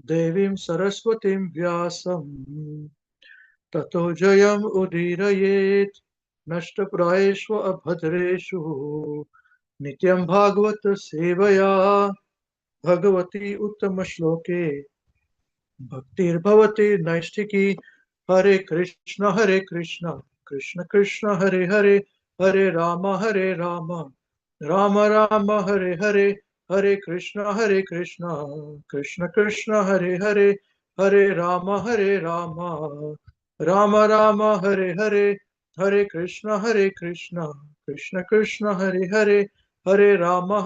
Devim Saraswatim Vyasam Tato Jayam Udirayet Nashtaprayeshva Abhadreshu Nityam Bhagavata Sevaya Bhagavati Uttama Shloke Bhaktir Bhavati Naistiki Hare Krishna Krishna Krishna Hare Hare Hare Rama Rama Rama Hare Hare Hare Krishna Krishna Krishna Hare Hare Hare Rama Rama Rama Hare Hare Hare Krishna Krishna Krishna Hare Hare Hare Rama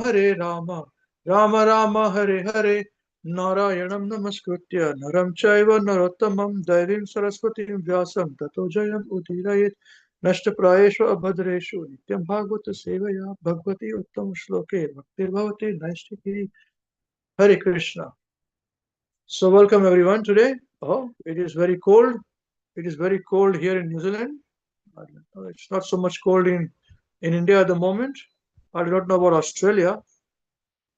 Rama Hare Hare Narayanam Namaskritya Naram Chaiva Narottamam Devim Saraswatim Vyasam Tato Jayam Udirayet Nashtaprayeshu Abhadreshu Nityam Bhagavata Sevaya Bhagavati Uttam Shloke Bhaktir Bhavati Naistiki Hare Krishna. So welcome everyone today. Oh, it is very cold. It is very cold here in New Zealand. It's not so much cold in India at the moment. I do not know about Australia.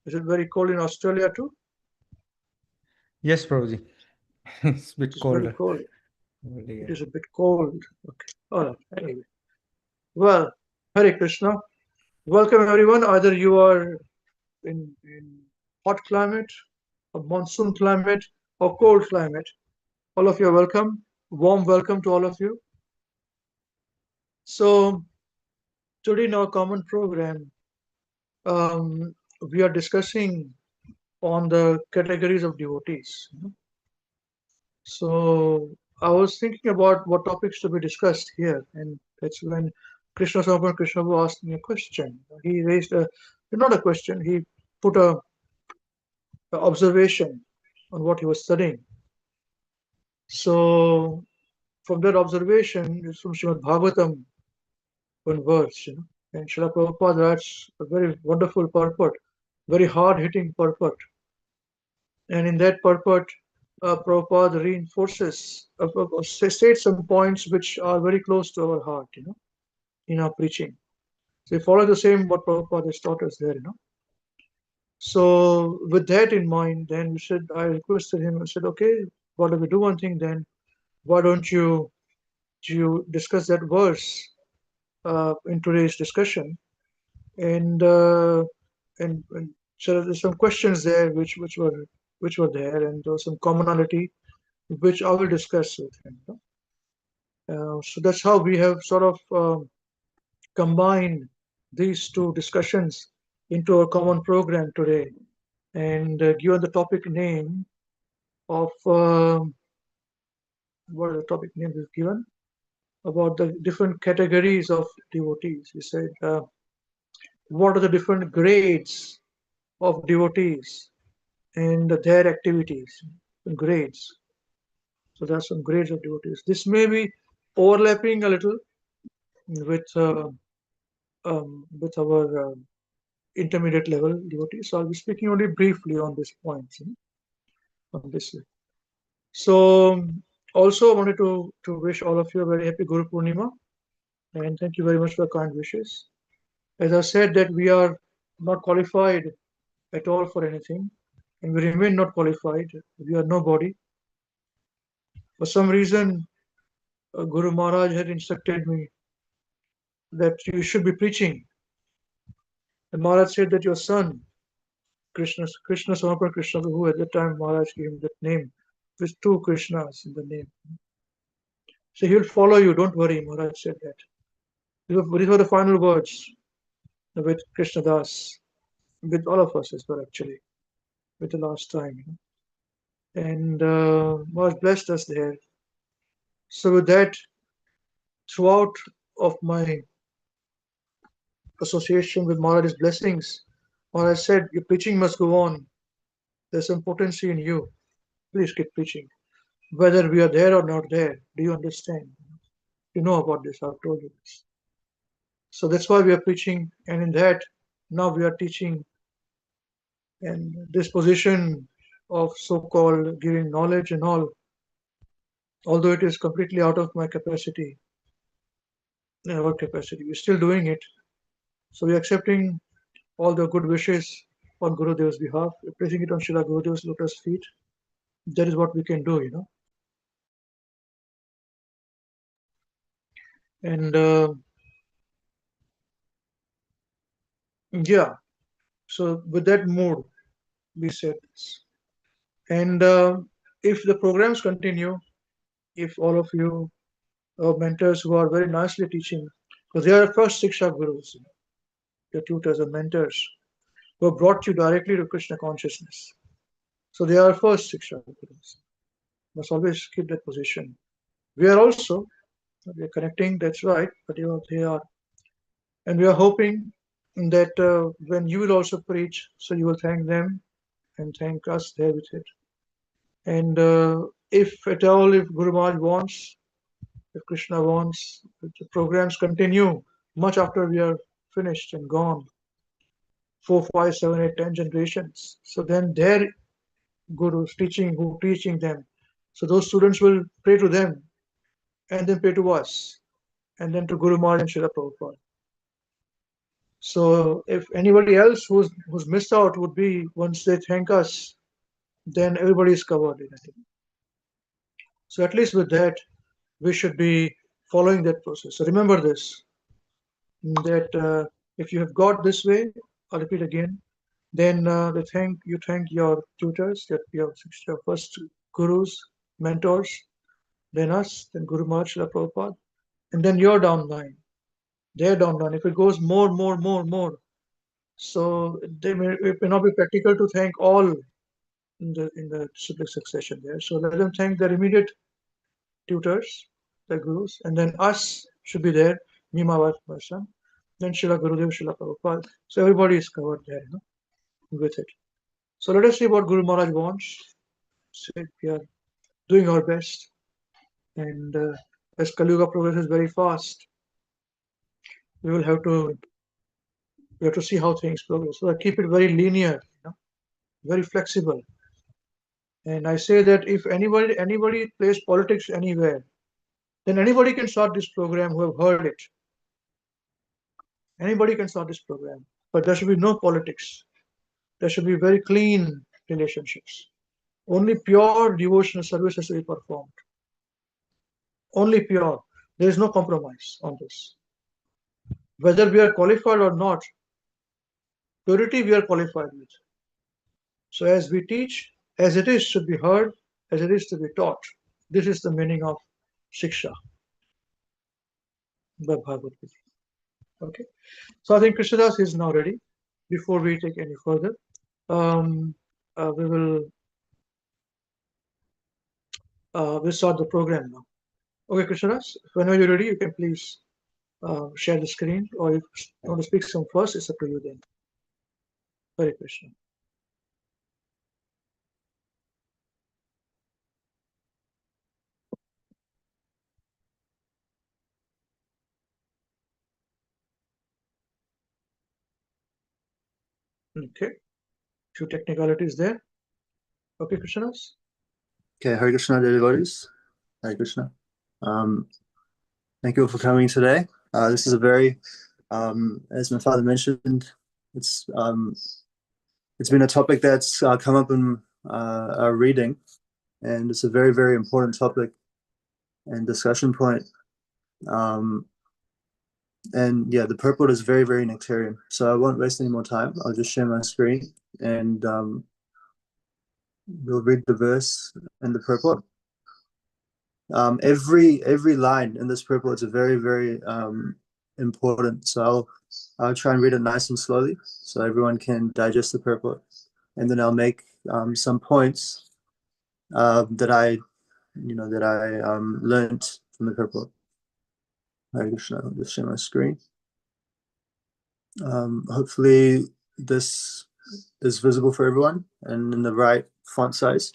Is it very cold in Australia too? Yes, Prabhuji. It's a bit It is very colder. cold. But It yeah. is a bit cold. Okay. All right. Anyway. Well, Hare Krishna. Welcome everyone. Either you are in hot climate, a monsoon climate, or cold climate. All of you are welcome. Warm welcome to all of you. So today in our common program, um, we are discussing on the categories of devotees. So I was thinking about what topics to be discussed here, and that's when Krishna Samarpana Krishna Dasa asked me a question. He raised not a question. He put a observation on what he was studying. So from that observation, it's from Srimad Bhagavatam, one verse, and Srila Prabhupada writes a very wonderful purport, very hard-hitting purport. And in that purport, Prabhupada reinforces, states some points which are very close to our heart, in our preaching. So we follow the same what Prabhupada has taught us there. So with that in mind, then I requested him, I said, okay, why don't we do one thing then? Why don't you discuss that verse in today's discussion? And and so there's some questions there which were there, and there was some commonality which I will discuss with him. So that's how we have sort of combined these two discussions into a common program today, and given the topic name of what is the topic name we've given about the different categories of devotees. We said what are the different grades of devotees and their activities, grades. So there are some grades of devotees. This may be overlapping a little with our intermediate level devotees. So I'll be speaking only briefly on this point, on this. So also I wanted to wish all of you a very happy Guru Purnima, and thank you very much for your kind wishes. As I said that we are not qualified at all for anything, and we remain not qualified. We are nobody. For some reason, Guru Maharaj had instructed me that you should be preaching. And Maharaj said that your son, Krishna Samarpana Krishna, who at that time Maharaj gave him that name, with two Krishnas in the name. So he'll follow you, don't worry, Maharaj said that. These were the final words with Krishna Das, with all of us as well, actually, with the last time. And Maharaj blessed us there. So with that, throughout of my association with Maharaj's blessings, Maharaj said, your preaching must go on. There's some potency in you. Please keep preaching. Whether we are there or not there, do you understand? You know about this, I've told you this. So that's why we are preaching, and in that, now we are teaching. And this position of so-called giving knowledge and all, although it is completely out of my capacity, our capacity, we're still doing it. So we're accepting all the good wishes on Gurudev's behalf. We're placing it on Srila Gurudev's lotus feet. That is what we can do, you know. And yeah, so with that mood, we said this. And if the programs continue, if all of you mentors who are very nicely teaching, because they are first Siksha Gurus, your tutors and mentors, who have brought you directly to Krishna consciousness. So they are first Siksha Gurus. Must always keep that position. We are also, we are connecting, that's right, but you know, they are. And we are hoping that when you will also preach, so you will thank them and thank us there with it. And if at all, if Guru Maharaj wants, if Krishna wants, if the programs continue much after we are finished and gone, 4, 5, 7, 8, 10 generations. So then their gurus teaching, who teaching them. So those students will pray to them and then pray to us and then to Guru Maharaj and Srila Prabhupada. So if anybody else who's missed out would be once they thank us, then everybody is covered in it. So at least with that, we should be following that process. So remember this, that if you have got this way, I'll repeat again, then you thank your tutors, your first gurus, mentors, then us, then Guru Maharaj, Srila Prabhupada, and then you're down line. They're down line. If it goes more, so it may not be practical to thank all in the civic succession there. So let them thank their immediate tutors, the gurus, and then us should be there, me, my wife, my son, then Srila Gurudev, Srila Prabhupada. So everybody is covered there, you know, with it. So let us see what Guru Maharaj wants. So we are doing our best, and as Kali Yuga progresses very fast, we will have to see how things progress. So I keep it very linear, you know, very flexible. And I say that if anybody plays politics anywhere, then anybody can start this program who have heard it. Anybody can start this program, but there should be no politics. There should be very clean relationships. Only pure devotional service has to be performed. Only pure. There is no compromise on this. Whether we are qualified or not, purity we are qualified with. So as we teach, as it is should be heard, as it is to be taught. This is the meaning of Shiksha by Bhagavad Gita. Okay. So I think Krishna Das is now ready. Before we take any further, we will we'll start the program now. Okay, Krishna Das, whenever you're ready, you can please share the screen, or if you want to speak some first, it's up to you then. Hare Krishna. Okay, few technicalities there. Okay, Krishna Das. Okay, Hare Krishna, devotees. Hare Krishna. Thank you all for coming today. This is a very, as my father mentioned, it's been a topic that's come up in our reading, and it's a very, very important topic and discussion point. And yeah, the purport is very, very nectarian. So I won't waste any more time. I'll just share my screen and we'll read the verse and the purport. Every line in this purport is very, very important. So I'll try and read it nice and slowly so everyone can digest the purport, and then I'll make some points that I learned from the purport. Hare Krishna. I'll just share my screen. Hopefully this is visible for everyone and in the right font size.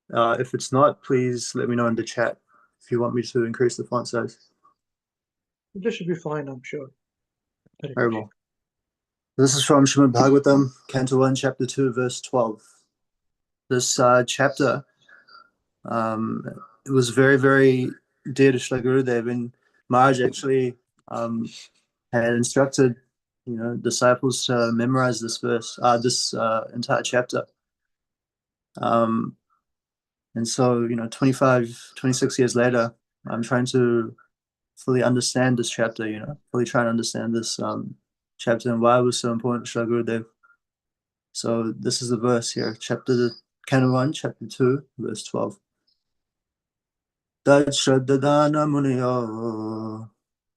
If it's not, please let me know in the chat if you want me to increase the font size. This should be fine, I'm sure. Very well. This is from Srimad Bhagavatam, Canto 1, Chapter 2, Verse 12. This chapter, it was very, very dear to Srila Gurudev, and Maharaj actually had instructed, disciples to memorize this verse, this entire chapter. And so, 25, 26 years later, I'm trying to fully understand this chapter, fully trying to understand this chapter and why it was so important to Shri Gurudev. So this is the verse here, Canon 1, chapter 2, verse 12. Tad Shraddadana Muniyo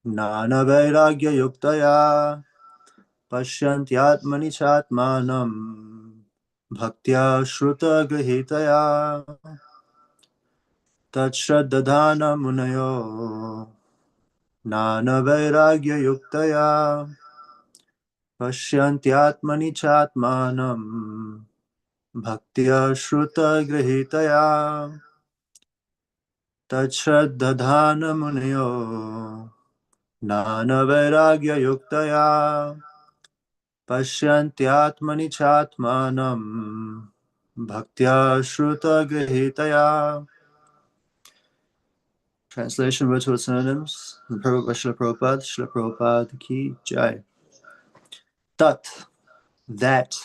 Nana Vairagya Yuktaya Pashyantyatmani Chatmanam Bhaktya Shruta Grihitaya Tad Shraddadana Muniyo Nana Vairagya Yuktaya Pashyantyatmani Chatmanam Bhaktya Shruta Grihitaya Tachraddhana Muniyo Nana Vairagya Yuktaya Pashyantyatmani Chatmanam Bhaktya Shruta Grihitaya. Translation word to synonyms. Prabhupada by Srila Prabhupada, Srila Prabhupada ki jai. Tat, that.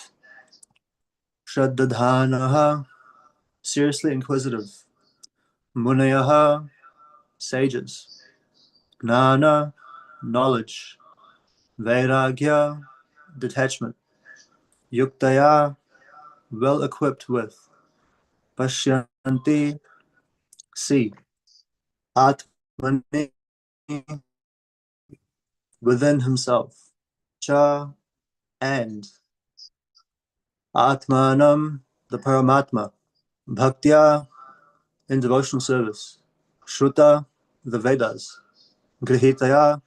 Shraddhanaha, seriously inquisitive. Munayaha, sages. Gnana, knowledge. Vairagya, detachment. Yuktaya, well equipped with. Pashyanti, see. Atmani, within himself. Cha, and. Atmanam, the Paramatma. Bhaktya, in devotional service. Shruta, the Vedas. Grihitaya,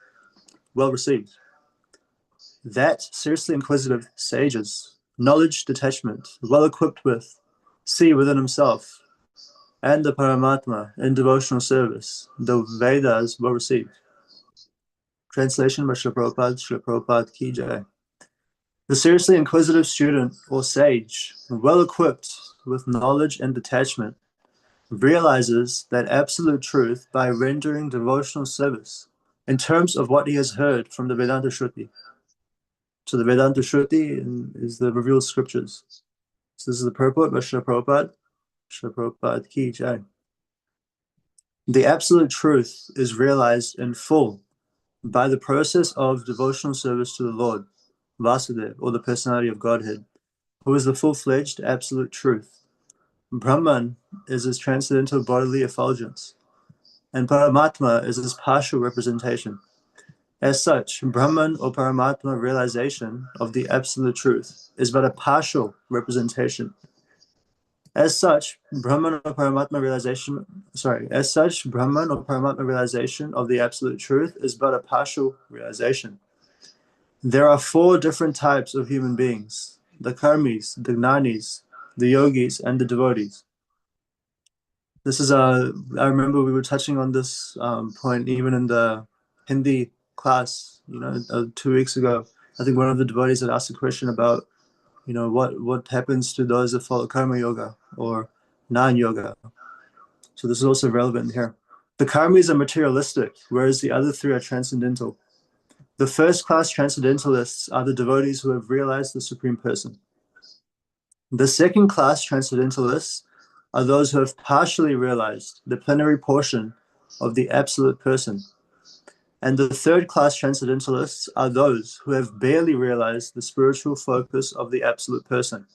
well received. That seriously inquisitive sages, knowledge detachment, well equipped with, see within himself, and the Paramatma in devotional service, the Vedas well received. Translation by Srila Prabhupada ki jai. The seriously inquisitive student or sage, well equipped with knowledge and detachment, realizes that absolute truth by rendering devotional service in terms of what he has heard from the Vedanta Shruti. So the Vedanta Shruti is the revealed scriptures. So this is the purport by Srila Prabhupada ki jai. The absolute truth is realized in full by the process of devotional service to the Lord, Vasudeva, or the personality of Godhead, who is the full-fledged absolute truth. Brahman is his transcendental bodily effulgence, and Paramatma is his partial representation. As such, Brahman or Paramatma realization of the absolute truth is but a partial representation. As such, Brahman or Paramatma realization of the absolute truth is but a partial realization. There are 4 different types of human beings: the karmis, the jnanis, the yogis, and the devotees. This is I remember we were touching on this point even in the Hindi class, 2 weeks ago. I think one of the devotees had asked a question about, what happens to those that follow karma yoga or non-yoga. So this is also relevant here. The karmis are materialistic, whereas the other 3 are transcendental. The first class transcendentalists are the devotees who have realized the Supreme Person. The second class transcendentalists are those who have partially realized the plenary portion of the Absolute Person. And the third class transcendentalists are those who have barely realized the spiritual focus of the Absolute Person.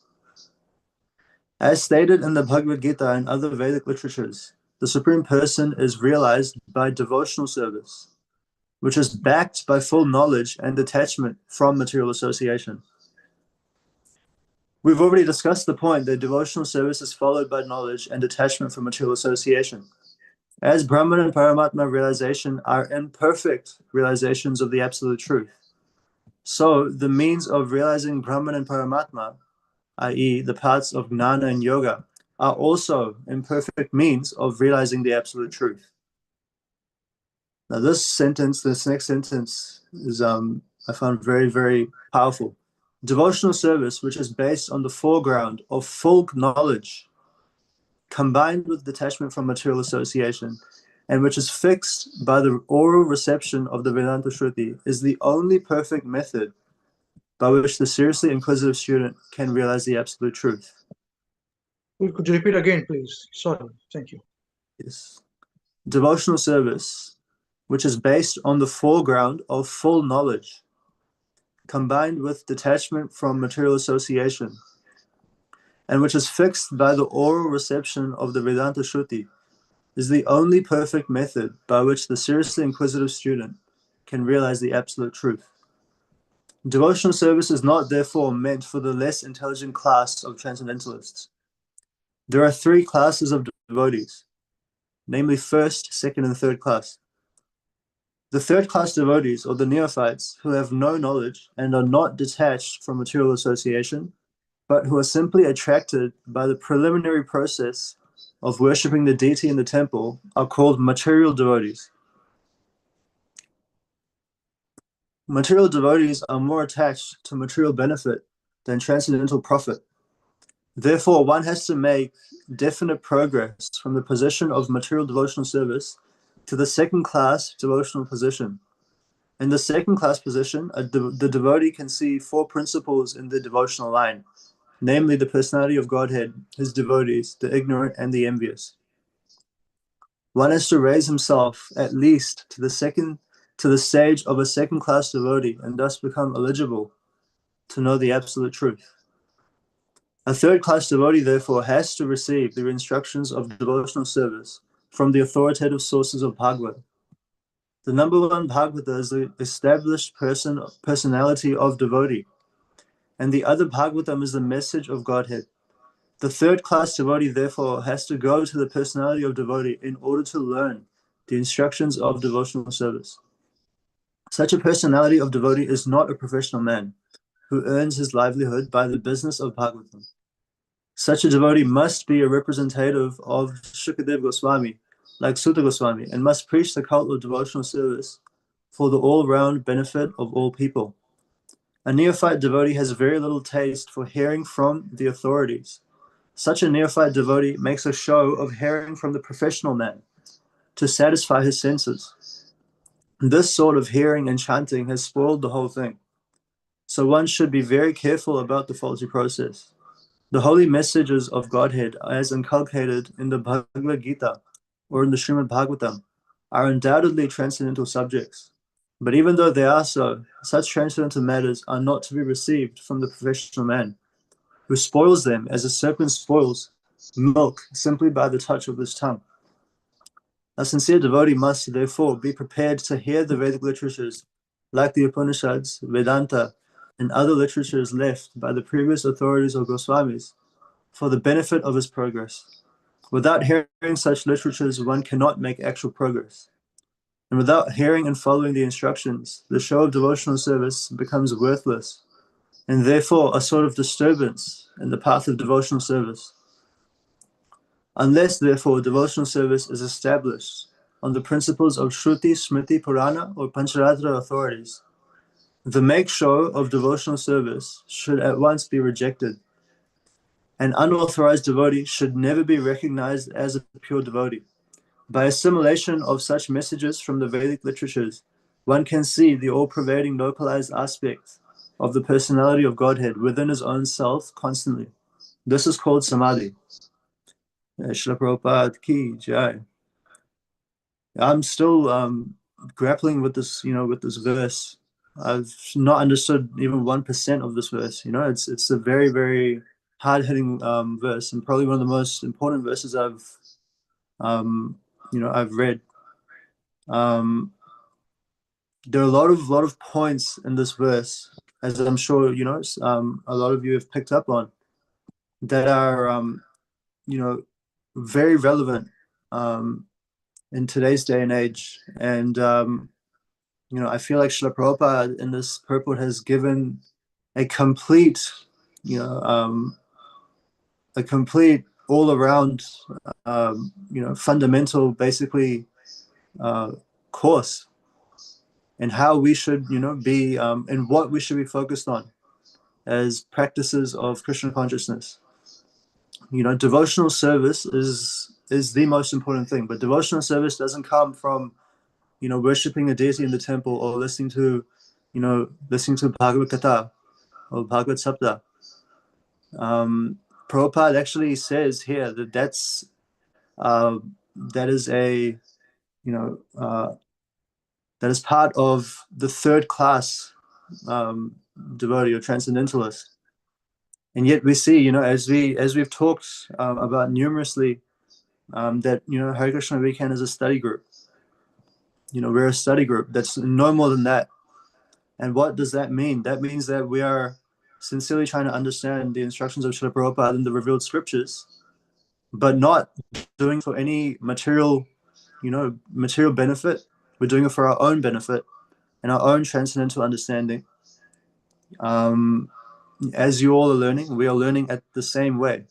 As stated in the Bhagavad Gita and other Vedic literatures, the Supreme Person is realized by devotional service, which is backed by full knowledge and detachment from material association. We've already discussed the point that devotional service is followed by knowledge and detachment from material association. As Brahman and Paramatma realization are imperfect realizations of the absolute truth, so the means of realizing Brahman and Paramatma, i.e. the paths of Gnana and Yoga, are also imperfect means of realizing the absolute truth. Now this next sentence is I found very, very powerful. Devotional service, which is based on the foreground of full knowledge, combined with detachment from material association, and which is fixed by the oral reception of the Vedanta Shruti, is the only perfect method by which the seriously inquisitive student can realize the absolute truth. Could you repeat again, please? Sorry. Thank you. Yes. Devotional service, which is based on the foreground of full knowledge, combined with detachment from material association, and which is fixed by the oral reception of the Vedanta Shruti, is the only perfect method by which the seriously inquisitive student can realize the absolute truth. Devotional service is not therefore meant for the less intelligent class of transcendentalists. There are three classes of devotees, namely first, second, and third class. The third class devotees, or the neophytes, who have no knowledge and are not detached from material association, but who are simply attracted by the preliminary process of worshipping the deity in the temple, are called material devotees. Material devotees are more attached to material benefit than transcendental profit. Therefore, one has to make definite progress from the position of material devotional service to the second class devotional position. In the second class position, the devotee can see four principles in the devotional line, namely the personality of Godhead, his devotees, the ignorant, and the envious. One has to raise himself at least to the stage of a second class devotee and thus become eligible to know the absolute truth. A third class devotee, therefore, has to receive the instructions of devotional service from the authoritative sources of Bhagavad. The number one Bhagavata is the established personality of devotee, and the other Bhagavatam is the message of Godhead. The third class devotee, therefore, has to go to the personality of devotee in order to learn the instructions of devotional service. Such a personality of devotee is not a professional man who earns his livelihood by the business of Bhagavatam. Such a devotee must be a representative of Shukadev Goswami, like Sutta Goswami, and must preach the cult of devotional service for the all-round benefit of all people. A neophyte devotee has very little taste for hearing from the authorities. Such a neophyte devotee makes a show of hearing from the professional man to satisfy his senses. This sort of hearing and chanting has spoiled the whole thing. So one should be very careful about the faulty process. The holy messages of Godhead, as inculcated in the Bhagavad Gita or in the Srimad Bhagavatam, are undoubtedly transcendental subjects. But even though they are so, such transcendental matters are not to be received from the professional man, who spoils them as a serpent spoils milk simply by the touch of his tongue. A sincere devotee must, therefore, be prepared to hear the Vedic literatures, like the Upanishads, Vedanta, and other literatures left by the previous authorities or Goswamis, for the benefit of his progress. Without hearing such literatures, one cannot make actual progress. And without hearing and following the instructions, the show of devotional service becomes worthless, and therefore a sort of disturbance in the path of devotional service. Unless, therefore, devotional service is established on the principles of Shruti, Smriti, Purana, or Pancharatra authorities, the make show of devotional service should at once be rejected. An unauthorized devotee should never be recognized as a pure devotee. By assimilation of such messages from the Vedic literatures, one can see the all-pervading localized aspect of the personality of Godhead within his own self constantly. This is called samadhi. Srila Prabhupada ki jai. I'm still grappling with this, with this verse. I've not understood even 1% of this verse. It's a very, very hard-hitting verse, and probably one of the most important verses I've read. There are a lot of points in this verse, as I'm sure a lot of you have picked up on, that are very relevant in today's day and age. And I feel like Srila Prabhupada in this purport has given a complete, all around, fundamental, basically, course and how we should, be, and what we should be focused on as practices of Krishna consciousness. Devotional service is the most important thing, but devotional service doesn't come from, worshipping a deity in the temple or listening to Bhagavad Gita or Bhagavad Sapta. Prabhupada actually says here that that is a, that is part of the third class devotee or transcendentalist. And yet we see, as we've talked about numerously, that Hare Krishna WECAN is a study group. We're a study group. That's no more than that. And what does that mean? That means that we are sincerely trying to understand the instructions of Srila Prabhupada in the revealed scriptures, but not doing it for any material benefit. We're doing it for our own benefit and our own transcendental understanding. As you all are learning, we are learning at the same way.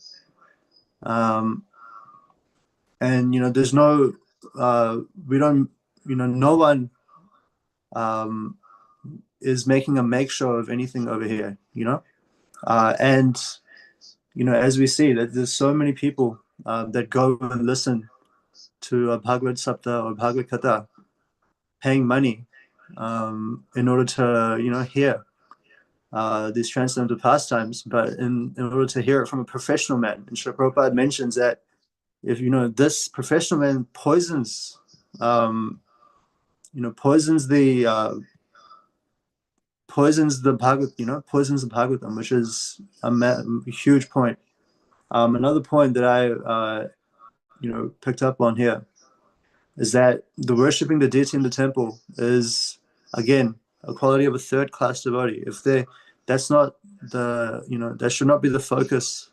And there's no, we don't, no one is making a make show of anything over here, and as we see that there's so many people that go and listen to a Bhagavad Sapta or Bhagavad Katha, paying money in order to hear these transcendental pastimes, but in order to hear it from a professional man. And Srila Prabhupada mentions that if this professional man poisons poisons the Bhagavatam, which is a huge point. Another point that I picked up on here is that the worshipping the deity in the temple is, again, a quality of a third class devotee. That's not that should not be the focus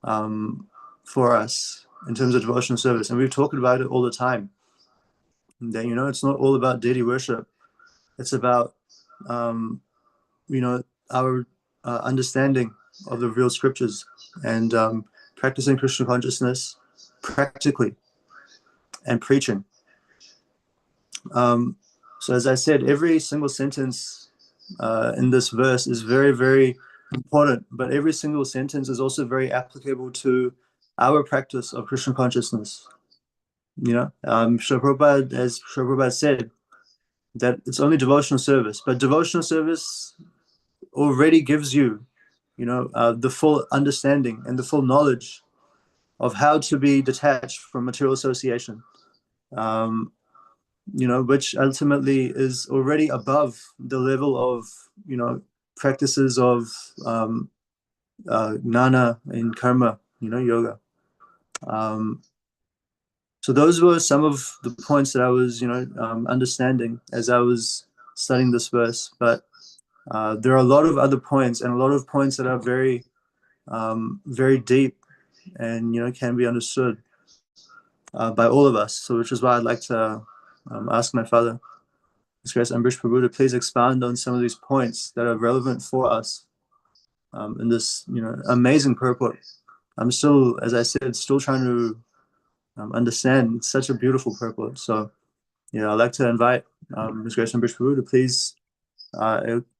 for us in terms of devotional service. And we've talked about it all the time. That it's not all about deity worship. It's about our understanding of the real scriptures and practicing Krishna consciousness practically and preaching. So as I said, every single sentence in this verse is very, very important, but every single sentence is also very applicable to our practice of Krishna consciousness. Srila Prabhupada, as Srila Prabhupada said, that it's only devotional service, but devotional service already gives you, the full understanding and the full knowledge of how to be detached from material association, which ultimately is already above the level of, practices of gnana and karma, yoga. So those were some of the points that I was, understanding as I was studying this verse. But there are a lot of other points, and a lot of points that are very, very deep, and can be understood by all of us. So, which is why I'd like to ask my father, His Grace Ambrish Prabhu, to please expound on some of these points that are relevant for us in this, amazing purport. I'm still, as I said, still trying to understand. It's such a beautiful purport. So, I'd like to invite His Grace Ambrish Prabhu to please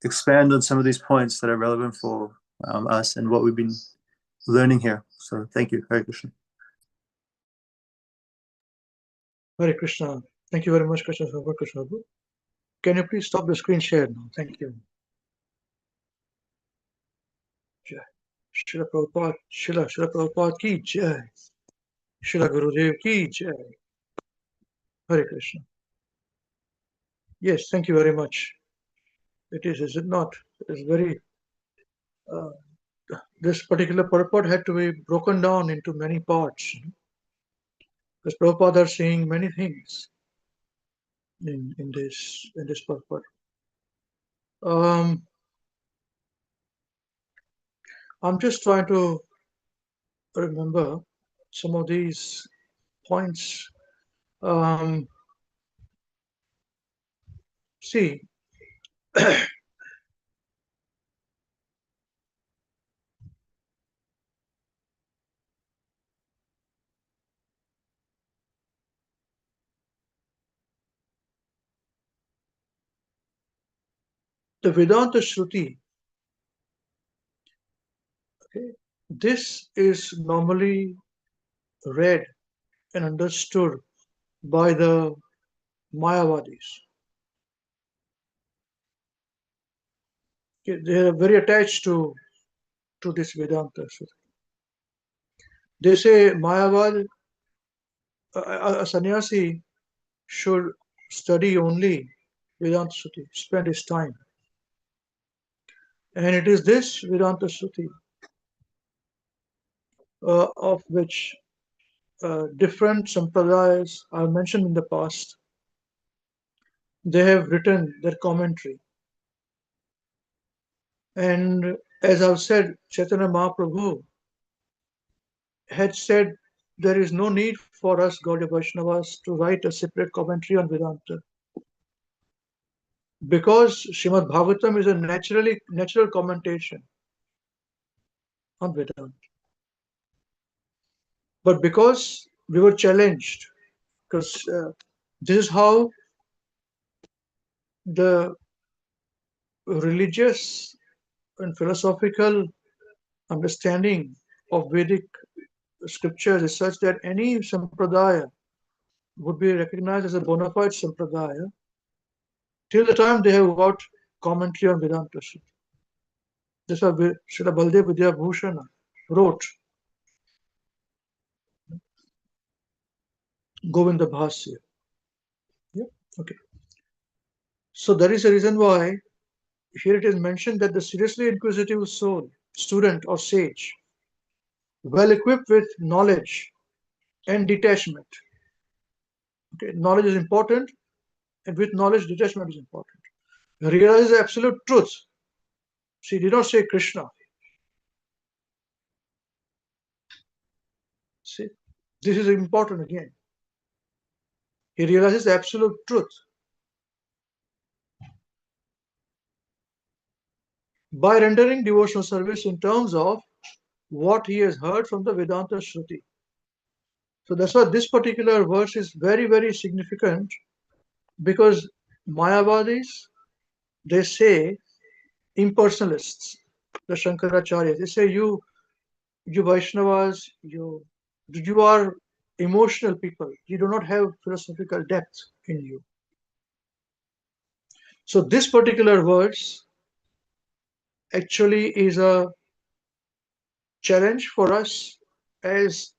expand on some of these points that are relevant for us and what we've been learning here. So, thank you. Hare Krishna. Hare Krishna. Thank you very much, Krishna Samarpana Krishna Dasa. Can you please stop the screen share now? Thank you. Jai. Srila Prabhupada, Srila Prabhupada ki jai. Srila Gurudev ki jai. Hare Krishna. Yes, thank you very much. It is it not? It is very, this particular purport had to be broken down into many parts. Because Prabhupada are saying many things in this purport. I'm just trying to remember some of these points. See, the Vedanta Shruti, okay, this is normally read and understood by the Mayavadis. Okay, they are very attached to this Vedanta Shruti. They say Mayavad, a sannyasi should study only Vedanta Shruti, spend his time. And it is this Vedanta Shruti of which different sampradayas are mentioned in the past. They have written their commentary. And as I've said, Chaitanya Mahaprabhu had said there is no need for us Gaudiya Vaishnavas to write a separate commentary on Vedanta. Because Srimad Bhagavatam is a natural commentation on Vedanta. But because we were challenged, because this is how the religious and philosophical understanding of Vedic scriptures is such that any sampradaya would be recognized as a bona fide sampradaya till the time they have got commentary on Vedanta Shruti. That's why Srila Baldev Vidya Bhushana wrote Govinda Bhasya. Yeah, okay. So that is the reason why here it is mentioned that the seriously inquisitive soul, student or sage, well equipped with knowledge and detachment. Okay, knowledge is important, and with knowledge, detachment is important. Realizes absolute truth. She did not say Krishna. See, this is important again. He realizes absolute truth. By rendering devotional service in terms of what he has heard from the Vedanta Shruti. So that's why this particular verse is very, very significant, because Mayavadis, they say, impersonalists, the Shankaracharyas, they say you Vaishnavas, you are emotional people. You do not have philosophical depth in you. So this particular verse actually is a challenge for us as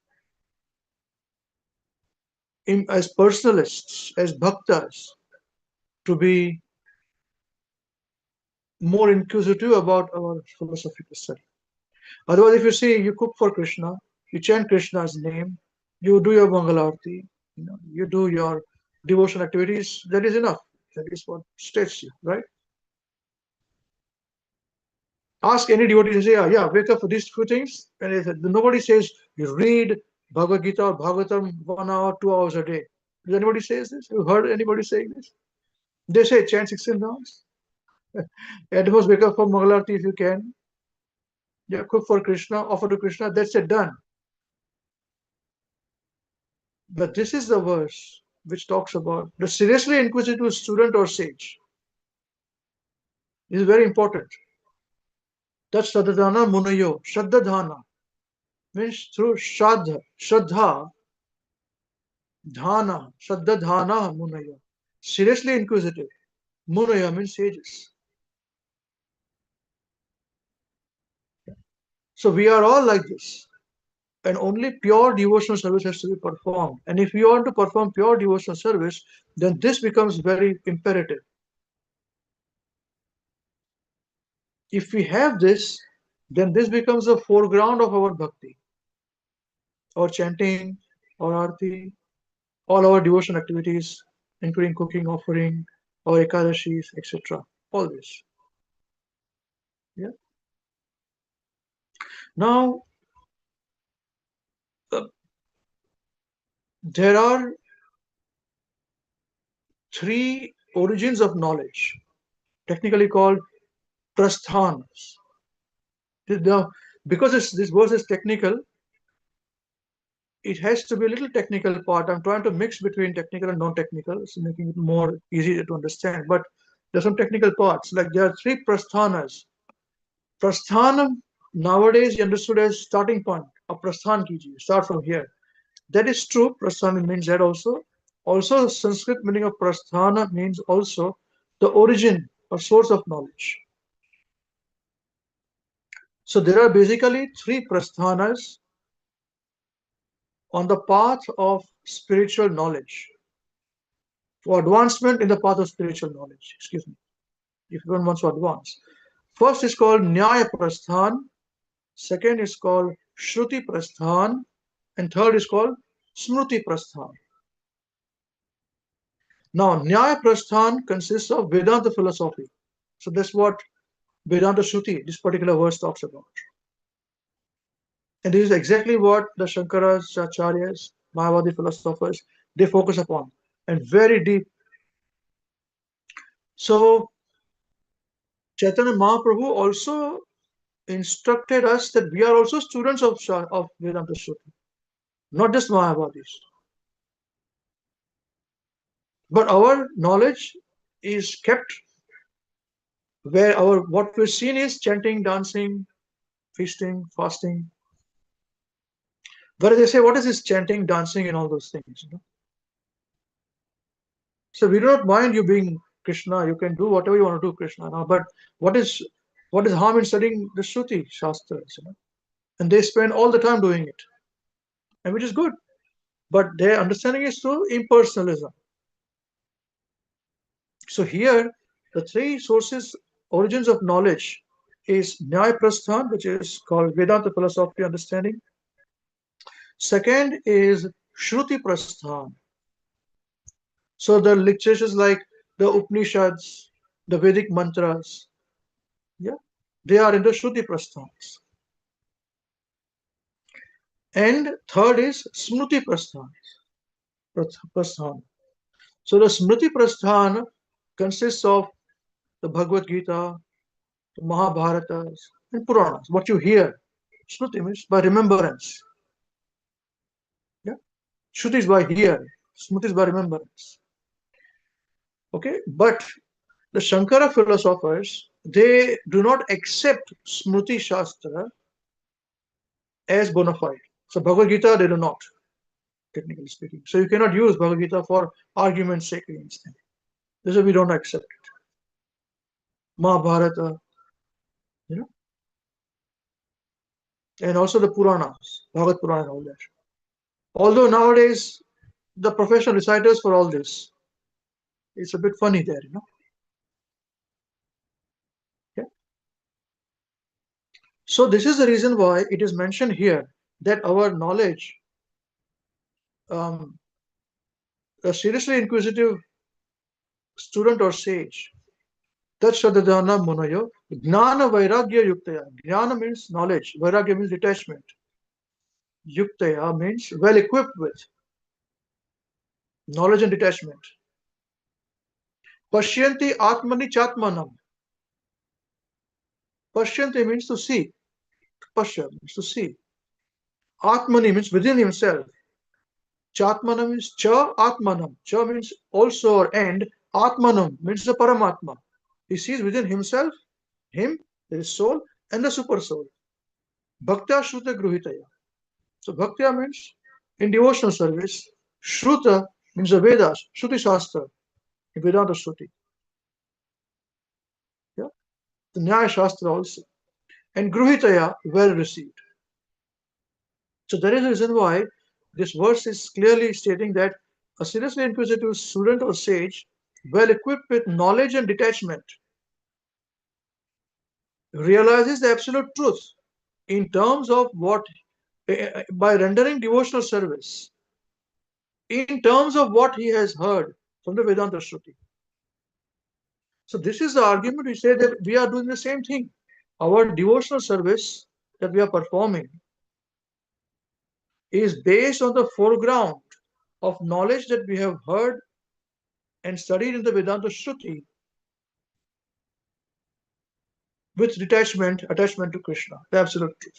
personalists, as bhaktas, to be more inquisitive about our philosophical study. Otherwise, if you say you cook for Krishna, you chant Krishna's name, you do your Mangalarti, you do your devotion activities, that is enough. That is what states you, right? Ask any devotee to say, yeah, wake up for these two things. And nobody says you read Bhagavad Gita or Bhagavatam 1 hour, 2 hours a day. Does anybody say this? You heard anybody saying this? They say chant 16 rounds. At most wake up for Mangalarti if you can. Yeah, cook for Krishna, offer to Krishna, that's it, done. But this is the verse which talks about the seriously inquisitive student or sage. This is very important. Tat Shraddhana Munayo. Shraddhana means through Shraddha, Dhana, Shraddhana Munayo. Seriously inquisitive. Munaya means sages. So we are all like this. And only pure devotional service has to be performed. And if you want to perform pure devotional service, then this becomes very imperative. If we have this, then this becomes the foreground of our bhakti, our chanting, our arti, all our devotion activities, including cooking, offering, our ekadashis, etc. All this. Yeah. Now, there are three origins of knowledge, technically called prasthanas. Because this verse is technical, it has to be a little technical part. I'm trying to mix between technical and non-technical, so making it more easy to understand. But there's some technical parts, like there are three prasthanas. Prasthanam nowadays is understood as starting point. A prasthan kiji, start from here. That is true. Prasthana means that also. Also, Sanskrit meaning of prasthana means also the origin or source of knowledge. So there are basically three prasthanas on the path of spiritual knowledge, for advancement in the path of spiritual knowledge. Excuse me, if one wants to advance. First is called Nyaya Prasthan, second is called Shruti Prasthan, and third is called Smruti Prasthan. Now, Nyaya Prasthan consists of Vedanta philosophy. So that's what Vedanta Shruti, this particular verse, talks about. And this is exactly what the Shankaracharyas, Mayavadi philosophers, they focus upon, and very deep. So Chaitanya Mahaprabhu also instructed us that we are also students of Vedanta Shruti, not just Mayavadis. But our knowledge is kept where what we're seen is chanting, dancing, feasting, fasting. Whereas they say, what is this chanting, dancing, and all those things? So we do not mind you being Krishna. You can do whatever you want to do, Krishna. But what is harm in studying the Shruti Shastras? And they spend all the time doing it, and which is good. But their understanding is through impersonalism. So here, the three origins of knowledge is Nyaya Prasthan, which is called Vedanta philosophy understanding. Second is Shruti Prasthan. So the literatures like the Upanishads, the Vedic mantras, they are in the Shruti Prasthans. And third is Smruti Prasthan. So the Smruti Prasthan consists of the Bhagavad Gita, the Mahabharatas, and Puranas, what you hear. Shruti means by remembrance. Shruti is by hear, Smruti is by remembrance. Okay, but the Shankara philosophers, they do not accept Smruti Shastra as bona fide. So Bhagavad Gita, they do not, technically speaking. So you cannot use Bhagavad Gita for argument's sake against them. This is why we don't accept it. Mahabharata, and also the Puranas, Bhagavad Purana and all that. Although nowadays, the professional reciters for all this, it's a bit funny there, Yeah. So this is the reason why it is mentioned here that our knowledge, a seriously inquisitive student or sage, Tat Shadadana Munayo, Gnana Vairagya Yuktaya. Gnana means knowledge, Vairagya means detachment. Yuktaya means well equipped with knowledge and detachment. Pashyanti Atmani Chatmanam. Pashyanti means to see. Pashya means to see. Atmani means within himself. Chatmanam means cha atmanam. Cha means also or and. Atmanam means the Paramatma. He sees within himself, him, his soul, and the super soul. Bhakta Shruta Gruhitaya. So Bhakta means in devotional service. Shruta means the Vedas, Shruti Shastra, in Vedanta Shruti. The Nyaya Shastra also. And Gruhitaya, well received. So there is a reason why this verse is clearly stating that a seriously inquisitive student or sage, well equipped with knowledge and detachment, realizes the absolute truth in terms of what, by rendering devotional service, in terms of what he has heard from the Vedanta Shruti. So this is the argument we say that we are doing the same thing. Our devotional service that we are performing is based on the foreground of knowledge that we have heard and studied in the Vedanta Shruti with attachment to Krishna, the absolute truth.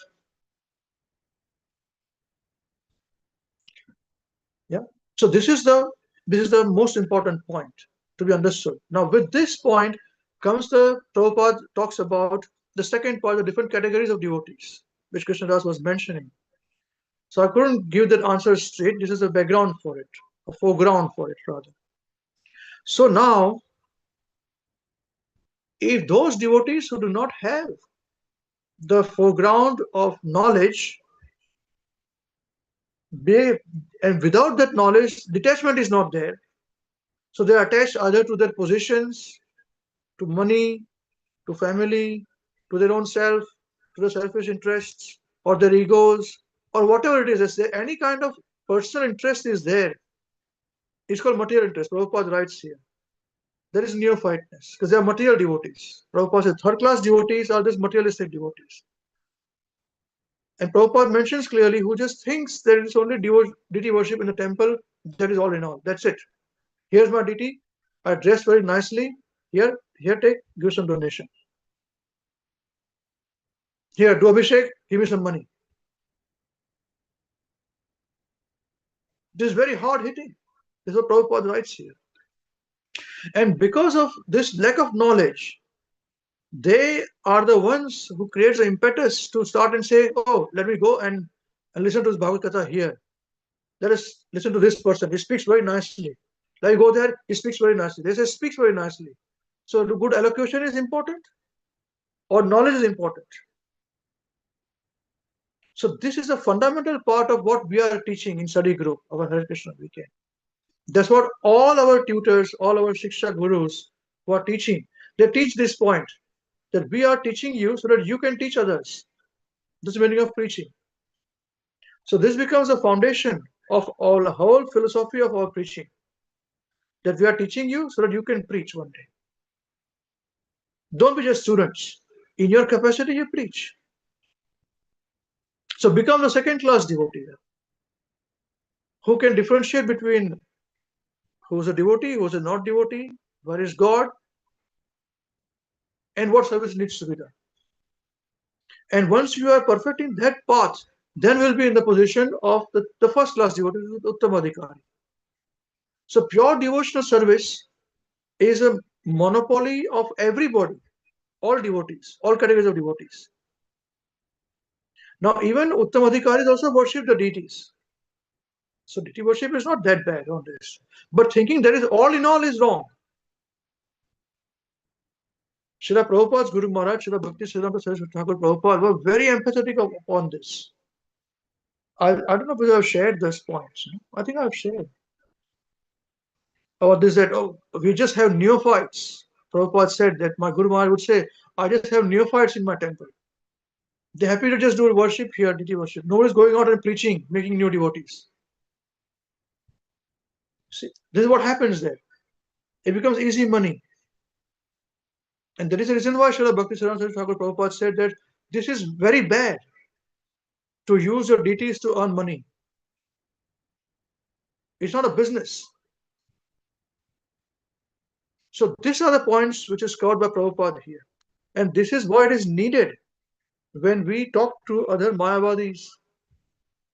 So this is the most important point to be understood. Now with this point comes the Prabhupada talks about the second part, the different categories of devotees, which Krishna Das was mentioning. So I couldn't give that answer straight. This is a background for it, a foreground for it rather. So now, if those devotees who do not have the foreground of knowledge, And without that knowledge, detachment is not there. So they are attached either to their positions, to money, to family, to their own self, to their selfish interests, or their egos, or whatever it is. If there any kind of personal interest is there, it's called material interest. Prabhupada writes here. There is neophyteness because they are material devotees. Prabhupada says third class devotees are these materialistic devotees. And Prabhupada mentions clearly who just thinks there is only deity worship in the temple, that is all in all. That's it. Here's my deity. I dress very nicely. Here, take, give some donation. Here, do abhishek, give me some money. This is very hard hitting. This is what Prabhupada writes here. And because of this lack of knowledge, they are the ones who creates the impetus to start and say, oh, let me go and listen to this Bhagavad Gita here. Let us listen to this person. He speaks very nicely. Let me go there. He speaks very nicely. They say speaks very nicely. So the good elocution is important or knowledge is important. So this is a fundamental part of what we are teaching in study group of our Hare Krishna WECAN. That's what all our tutors, all our Shiksha gurus who are teaching, they teach this point that we are teaching you so that you can teach others. This is the meaning of preaching. So this becomes the foundation of all the whole philosophy of our preaching. That we are teaching you so that you can preach one day. Don't be just students. In your capacity, you preach. So become a second-class devotee who can differentiate between who's a devotee, who's a not devotee, where is God, and what service needs to be done. And once you are perfect in that path, then we'll be in the position of the first-class devotee, Uttamadhikari. So pure devotional service is a monopoly of everybody, all devotees, all categories of devotees. Now, even Uttamadhikaris also worship the deities. So deity worship is not that bad on this. But thinking that is all in all is wrong. Srila Prabhupada's Guru Maharaj, Srila Bhakti Siddhanta Saraswati Thakur Prabhupada were very empathetic upon this. I don't know whether I've shared this point. I think I've shared. About this, that, oh, we just have neophytes. Prabhupada said that my Guru Maharaj would say, I just have neophytes in my temple. They're happy to just do worship here, deity worship. Nobody's going out and preaching, making new devotees. See, this is what happens there. It becomes easy money. And that is the reason why Srila Bhakti Siddhanta Thakur Prabhupada said that this is very bad to use your deities to earn money. It's not a business. So these are the points which is covered by Prabhupada here. And this is why it is needed when we talk to other Mayavadis,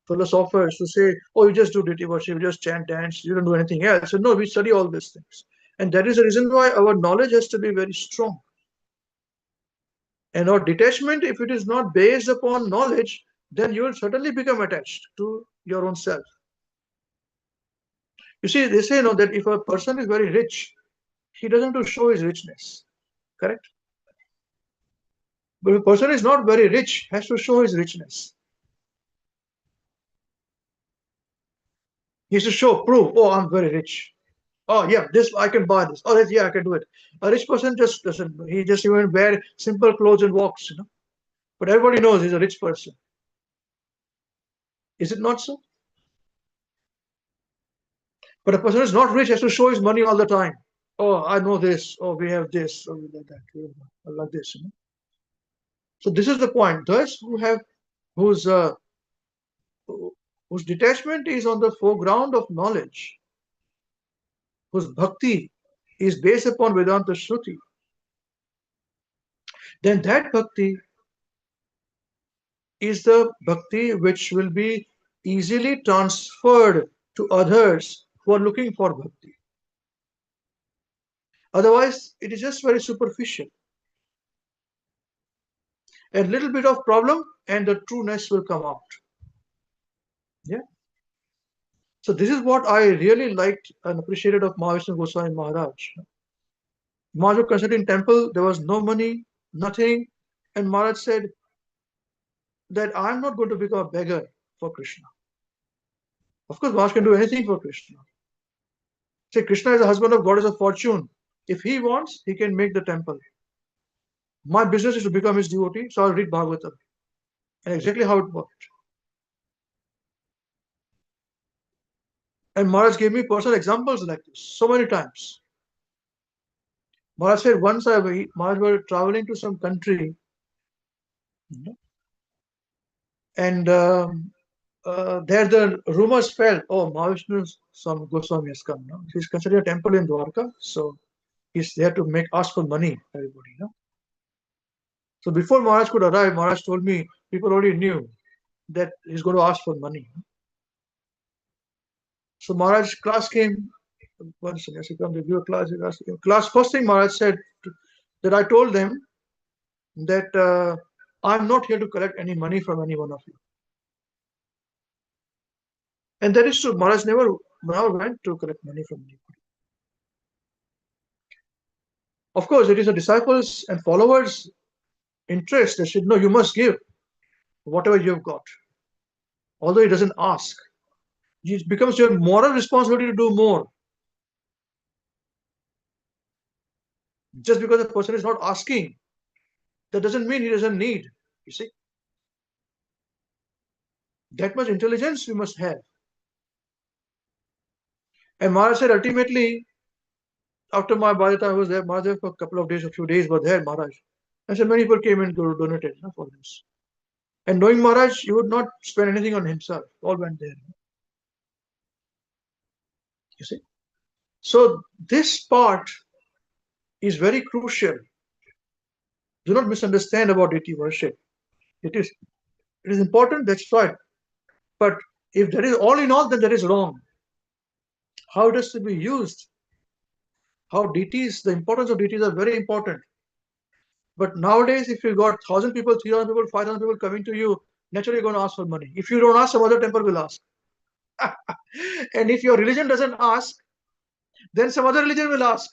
philosophers, to say, oh, you just do deity worship, you just chant, dance, you don't do anything else. So no, we study all these things. And that is the reason why our knowledge has to be very strong. And our detachment, if it is not based upon knowledge, then you will certainly become attached to your own self. You see, they say that if a person is very rich, he doesn't have to show his richness. Correct? But if a person is not very rich, has to show his richness. He has to show, prove, oh, I'm very rich. Oh, yeah, this, I can buy this. Oh, yeah, I can do it. A rich person just doesn't, he just even wear simple clothes and walks, But everybody knows he's a rich person. Is it not so? But a person who is not rich has to show his money all the time. Oh, I know this. Oh, we have this. Oh, we have that. Like this. So this is the point. Those whose detachment is on the foreground of knowledge, whose bhakti is based upon Vedanta Shruti, then that bhakti is the bhakti which will be easily transferred to others who are looking for bhakti. Otherwise, it is just very superficial. A little bit of problem and the trueness will come out. Yeah. So this is what I really liked and appreciated of Mahavishnu Goswami Maharaj. Maharaj was considered in temple, there was no money, nothing. And Maharaj said that I'm not going to become a beggar for Krishna. Of course, Maharaj can do anything for Krishna. Say, Krishna is the husband of goddess of fortune. If he wants, he can make the temple. My business is to become his devotee, so I'll read Bhagavatam. And exactly how it worked. And Maharaj gave me personal examples like this so many times. Maharaj said once Maharaj were traveling to some country, and there the rumors fell, oh, Mahavishnu's son Goswami has come. No? He's considered a temple in Dwarka, so he's there to ask for money, everybody. No? So before Maharaj could arrive, Maharaj told me people already knew that he's going to ask for money. So Maharaj class came. One sannyasi come to give a class. First thing Maharaj said that I told them that I'm not here to collect any money from any one of you. And that is true. Maharaj never went to collect money from anybody. Of course, it is a disciples and followers' interest. They should know you must give whatever you've got. Although he doesn't ask, it becomes your moral responsibility to do more. Just because a person is not asking, that doesn't mean he doesn't need. You see, that much intelligence we must have. And Maharaj said ultimately, after by the time I was there, Maharaj for a couple of days, a few days were there, Maharaj. I said many people came and donated for this. And knowing Maharaj, he would not spend anything on himself. All went there. You see? So this part is very crucial. Do not misunderstand about deity worship. It is important, that's right. But if there is all in all, then that is wrong. How it has to be used, how deities, the importance of deities are very important. But nowadays, if you got 1,000 people, 3,000 people, 5,000 people coming to you, naturally you're going to ask for money. If you don't ask, some other temple will ask. And if your religion doesn't ask, then some other religion will ask.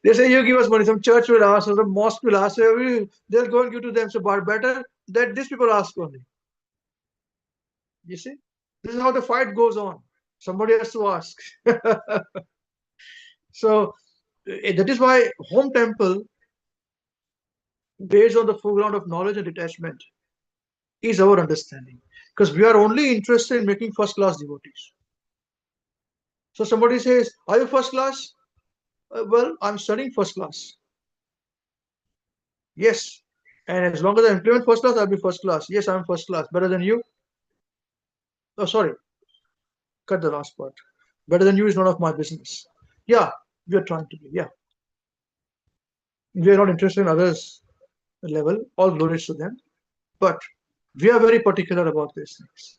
They say you give us money, some church will ask, or some mosque will ask, so they'll go and give to them. So better that these people ask only. You see, this is how the fight goes on. Somebody has to ask. So that is why home temple, based on the foreground of knowledge and detachment, is our understanding. Because we are only interested in making first-class devotees. So somebody says, are you first class? Well, I'm studying first class. Yes. And as long as I implement first class, I'll be first class. Yes, I'm first class. Better than you? Oh, sorry. Cut the last part. Better than you is none of my business. Yeah, we are trying to be. Yeah. We are not interested in others' level. All glories to them. But we are very particular about these things.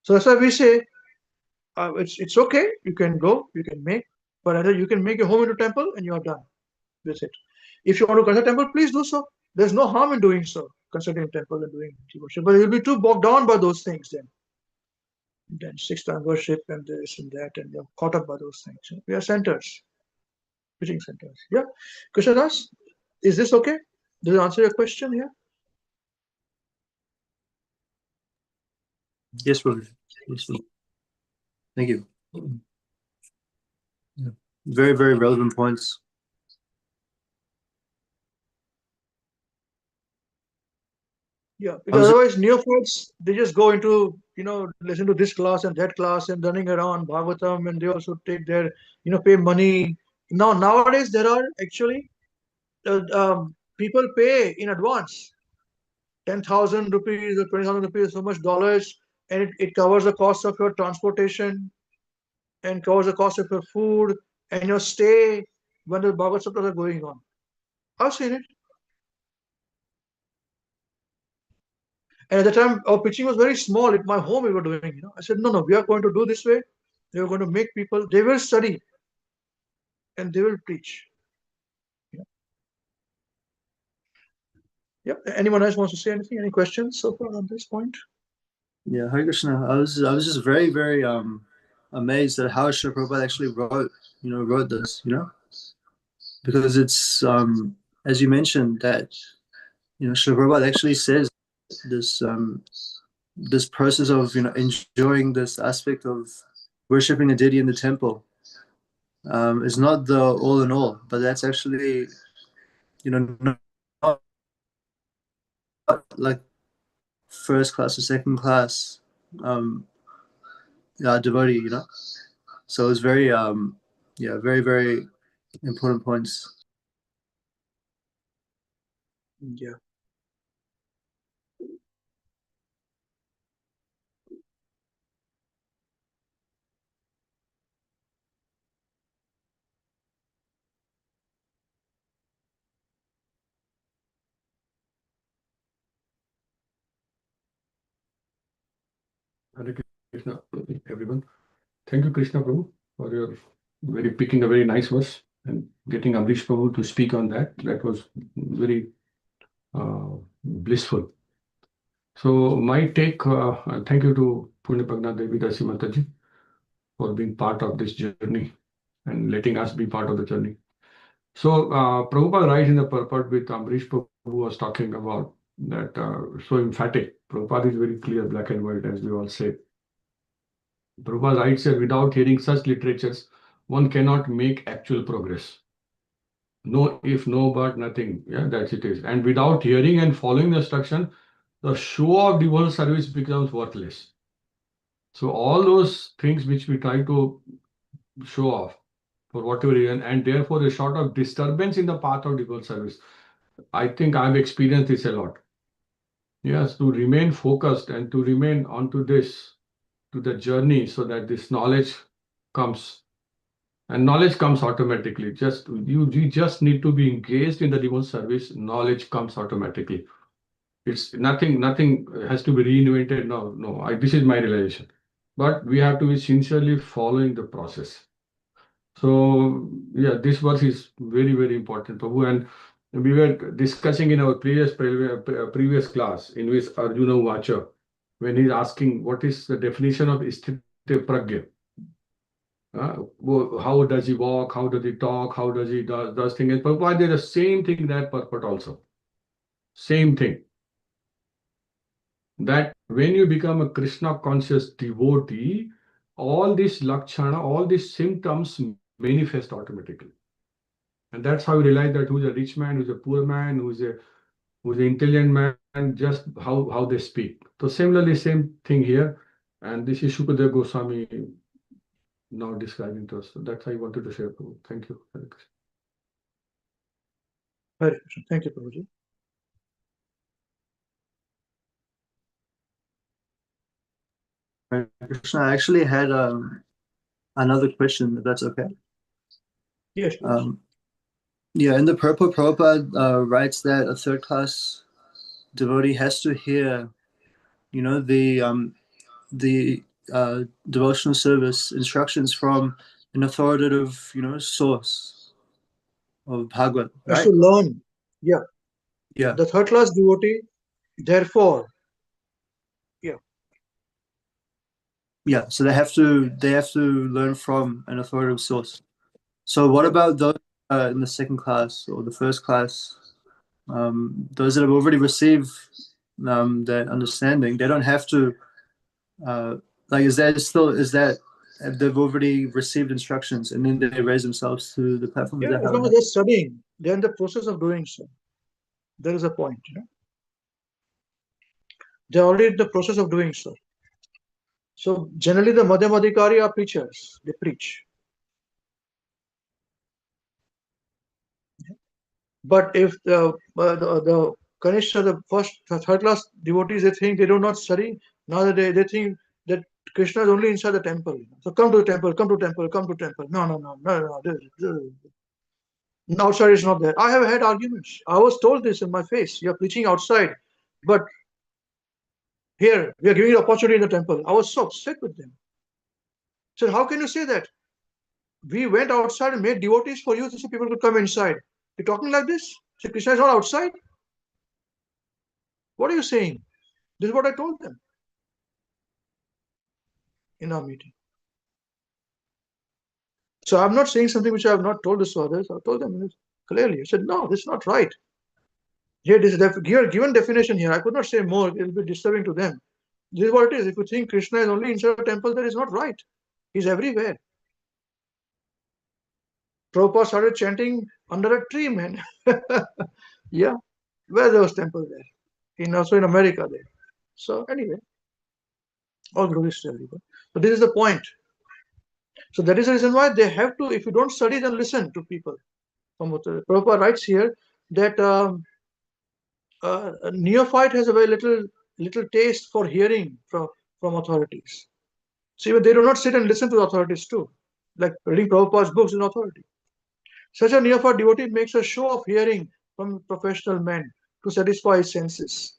So that's why we say, it's okay. You can go, you can make. But either you can make your home into temple and you are done with it. If you want to construct a temple, please do so. There's no harm in doing so, constructing a temple and doing worship. But you'll be too bogged down by those things then. Then 6-time worship and this and that, and you're caught up by those things. We are centers, preaching centers. Yeah. Krishna Das, is this okay? Does it answer your question here? Yes, brother. Yes, brother. Thank you. Yeah. Very, very relevant points. Yeah, because otherwise neophytes, they just go into, listen to this class and that class and running around Bhagavatam, and they also take their, pay money. Nowadays, there are actually people pay in advance 10,000 rupees or 20,000 rupees, so much dollars, and it covers the cost of your transportation and covers the cost of your food and your stay when the Bhagavad Saptas are going on. I've seen it. And at the time, our pitching was very small. At my home, we were doing, I said, no, we are going to do this way. We are going to make people, they will study and they will preach. Yeah. Anyone else wants to say anything? Any questions so far on this point? Yeah, Hare Krishna. I was just very, very amazed at how Srila Prabhupada actually wrote this, because it's as you mentioned that Srila Prabhupada actually says this this process of enjoying this aspect of worshipping a deity in the temple is not the all in all, but that's actually not like first class or second class devotee, So it's very very, very important points. Yeah. Hare Krishna, everyone. Thank you, Krishna Prabhu, for your picking a very nice verse and getting Amrish Prabhu to speak on that. That was very blissful. So my take, thank you to Punya Pragna Devi Dasi Mataji for being part of this journey and letting us be part of the journey. So Prabhupada writes in the purport with Amrish Prabhu was talking about that so emphatic. Prabhupada is very clear, black and white, as we all say. Prabhupada writes here, without hearing such literatures, one cannot make actual progress. No if, no but, nothing. Yeah, that's it is. And without hearing and following the instruction, the show of devotional service becomes worthless. So all those things which we try to show off for whatever reason, and therefore a sort of disturbance in the path of devotional service. I think I've experienced this a lot. Yes, to remain focused and to remain onto this, to the journey, so that this knowledge comes. And knowledge comes automatically. You just need to be engaged in the devotional service. Knowledge comes automatically. It's nothing has to be reinvented. No. This is my realization. But we have to be sincerely following the process. So yeah, this verse is very, very important, Prabhu. And we were discussing in our previous class in which Arjuna Vacha, when he's asking what is the definition of Isthita Pragya. How does he walk? How does he talk? How does he does things? And Prabhupada did the same thing in that purport also. Same thing. That when you become a Krishna conscious devotee, all this lakshana, all these symptoms manifest automatically. And that's how you realize that who's a rich man, who's a poor man, who's an intelligent man, just how they speak. So similarly, same thing here. And this is Shukadeva Goswami now describing to us. So that's how I wanted to share, Prabhu. Thank you. Hare Krishna. Hare Krishna. Thank you, Prabhuji. Krishna, I actually had another question, if that's okay. Yes, please. Yeah, in the purport, Prabhupada writes that a third class devotee has to hear, the devotional service instructions from an authoritative, source of Bhagavad, Has right? to learn. Yeah. Yeah. The third class devotee, therefore. Yeah. So they have to learn from an authoritative source. So what about those in the second class or the first class? Those that have already received that understanding, they don't have to. Is that they've already received instructions and then they raise themselves to the platform? Yeah, as long as they're studying, they're in the process of doing so. There is a point, They're already in the process of doing so. So generally the Madhyam Adhikari are preachers. They preach. But if the Kanishta, the third class devotees, they think they do not study. Now they think that Krishna is only inside the temple. So come to the temple, come to temple, come to temple. No. Outside is not there. I have had arguments. I was told this in my face. You're preaching outside, but here we are giving you opportunity in the temple. I was so upset with them. I said, how can you say that? We went outside and made devotees for you so people could come inside. You're talking like this? So Krishna is not outside? What are you saying? This is what I told them in our meeting. So I'm not saying something which I have not told this to others. I told them clearly. I said, no, this is not right. Here, this is given definition here. I could not say more. It will be disturbing to them. This is what it is. If you think Krishna is only inside a temple, that is not right. He's everywhere. Prabhupada started chanting under a tree, man. Yeah, where there was temple there? Also in America there. So anyway, all glories to everyone. So this is the point. So that is the reason why they have to, if you don't study, then listen to people. Prabhupada writes here that a neophyte has a very little taste for hearing from authorities. So even they do not sit and listen to the authorities too. Like reading Prabhupada's books is an authority. Such a neophyte devotee makes a show of hearing from professional men to satisfy his senses.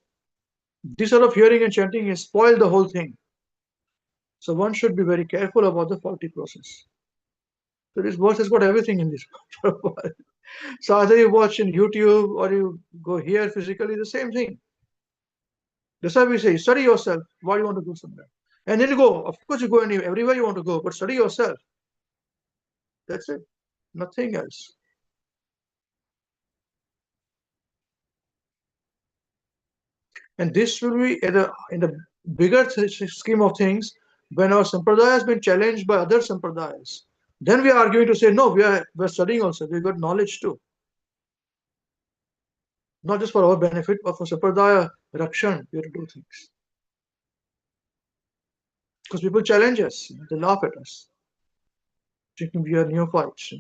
This sort of hearing and chanting has spoiled the whole thing. So one should be very careful about the faulty process. So this verse has got everything in this. So either you watch in YouTube or you go here physically, the same thing. That's why we say, study yourself. Why do you want to go somewhere? And then you go. Of course, you go everywhere you want to go, but study yourself. That's it. Nothing else. And this will be in the bigger scheme of things, when our sampradaya has been challenged by other sampradayas. Then we are arguing to say, no, we're studying also. We've got knowledge too. Not just for our benefit, but for sampradaya rakshan, we have to do things. Because people challenge us, they laugh at us, thinking we are neophytes.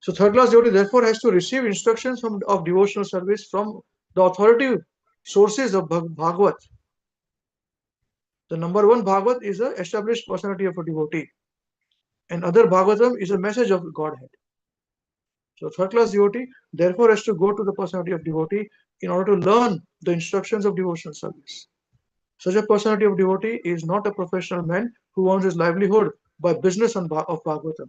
So third class devotee therefore has to receive instructions of devotional service from the authoritative sources of Bhagavad. The number one Bhagavad is the established personality of a devotee, and other Bhagavatam is a message of Godhead. So third class devotee therefore has to go to the personality of devotee in order to learn the instructions of devotional service. Such a personality of devotee is not a professional man who earns his livelihood by business of Bhagavatam.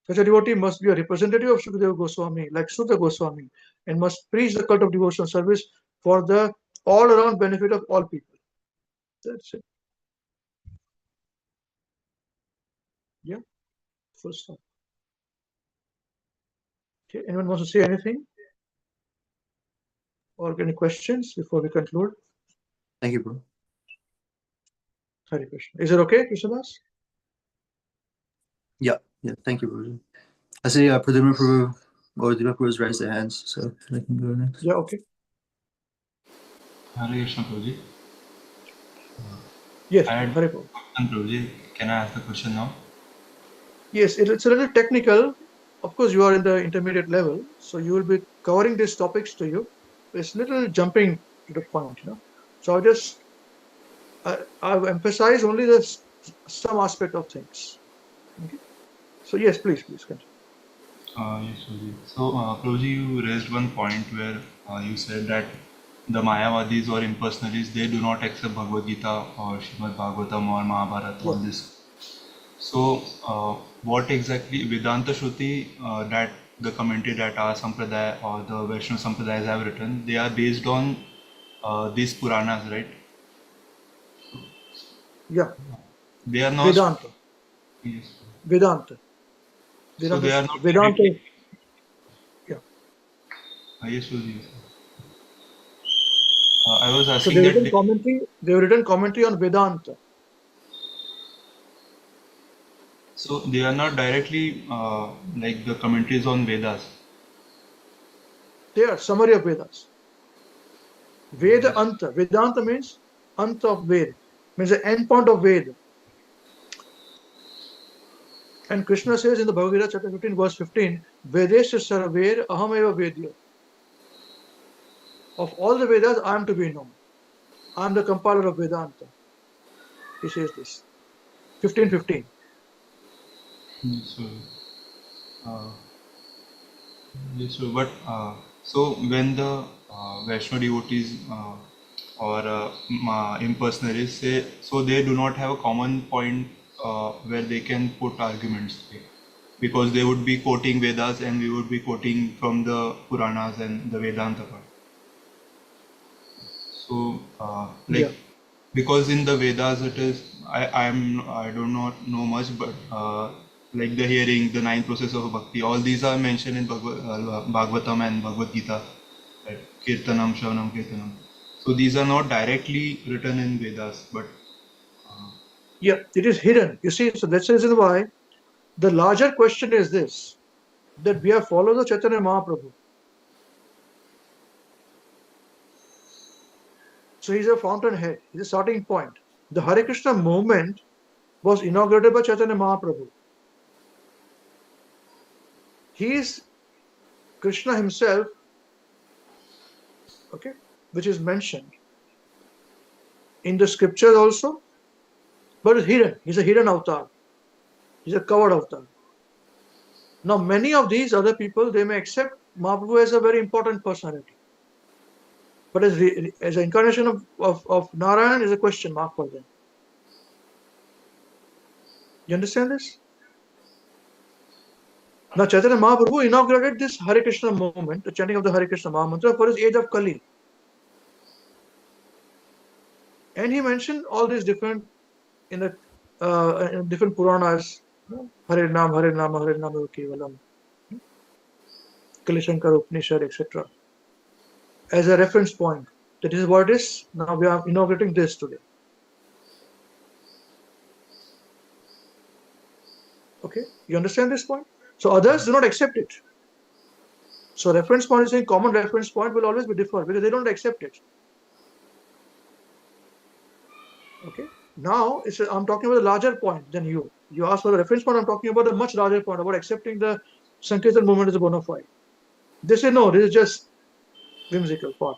Such a devotee must be a representative of Shukadeva Goswami, like Sutta Goswami, and must preach the cult of devotional service for the all-around benefit of all people. That's it. Yeah, full stop. Okay, anyone wants to say anything? Or any questions before we conclude? Thank you, bro. Hare Krishna. Is it okay, Krishna Das? Yeah, thank you, bro. I see Pradyumna Prabhu or Deepak Prabhu has raised their hands, so I can go next. Yeah, okay. Hare Krishna Prabhuji. Yes, I had Hare Prabhu. Prabhuji. Can I ask the question now? Yes, it's a little technical. Of course, you are in the intermediate level, so you will be covering these topics to you. It's a little jumping to the point, So I've emphasized only some aspect of things. Okay. So yes, please continue. Yes, Prabhuji. So, Prabhuji, you raised one point where you said that the Mayavadis or impersonalists, they do not accept Bhagavad Gita or Srimad Bhagavatam or Mahabharata, all this. So, what exactly Vedanta Shruti, that the commentary that our Sampradaya or the Vaishnava Sampradayas have written, they are based on these Puranas, right? Yeah. They are not. Vedanta. Yes. Vedanta. So they are not Vedanta. directly. Yeah. Yes, Prabhuji. I was So asking they've that written commentary on Vedanta. so they are not directly like the commentaries on Vedas. They are summary of Vedas. Veda Anta. Vedanta means Anta of Ved. Means the end point of Ved. And Krishna says in the Bhagavad Gita chapter 15 verse 15, Vedesya Sarver Ahameva Vedya. Of all the Vedas, I am to be known. I am the compiler of Vedanta. He says this. 15:15. So, yes, so but so when the Vaishnava devotees or impersonalists say, so they do not have a common point where they can put arguments, because they would be quoting Vedas and we would be quoting from the Puranas and the Vedanta part. So like, because in the Vedas it is, I do not know much, but like the hearing, the 9 process of bhakti, all these are mentioned in Bhagavatam and Bhagavad Gita, right? Kirtanam, Shravanam, Kirtanam. So these are not directly written in Vedas, but Yeah, it is hidden. You see, so that's the reason why the larger question is this, that we are followers of Chaitanya Mahaprabhu. So he's a fountainhead, he's a starting point. The Hare Krishna movement was inaugurated by Chaitanya Mahaprabhu. He is Krishna himself, okay, which is mentioned in the scriptures also, but it's hidden. He's a hidden avatar. He's a covered avatar. Now, many of these other people, they may accept Mahaprabhu as a very important personality. But as an incarnation of Narayan is a question mark for them. You understand this? Now, Chaitanya Mahaprabhu inaugurated this Hare Krishna movement, the chanting of the Hare Krishna Mahamantra, for his age of Kali. And he mentioned all these different, in different Puranas, Hare Nam, Hare Nama, Hare Nama Kevalam, Kali Shankara Upanishad, etc. as a reference point. That is what it is. Now we are inaugurating this today. Okay, you understand this point? So others do not accept it. So reference point is saying common reference point will always be different because they don't accept it. Okay. Now I'm talking about a larger point than you. You asked for the reference point. I'm talking about a much larger point about accepting the Sankirtan movement as a bona fide. They say no, this is just whimsical part.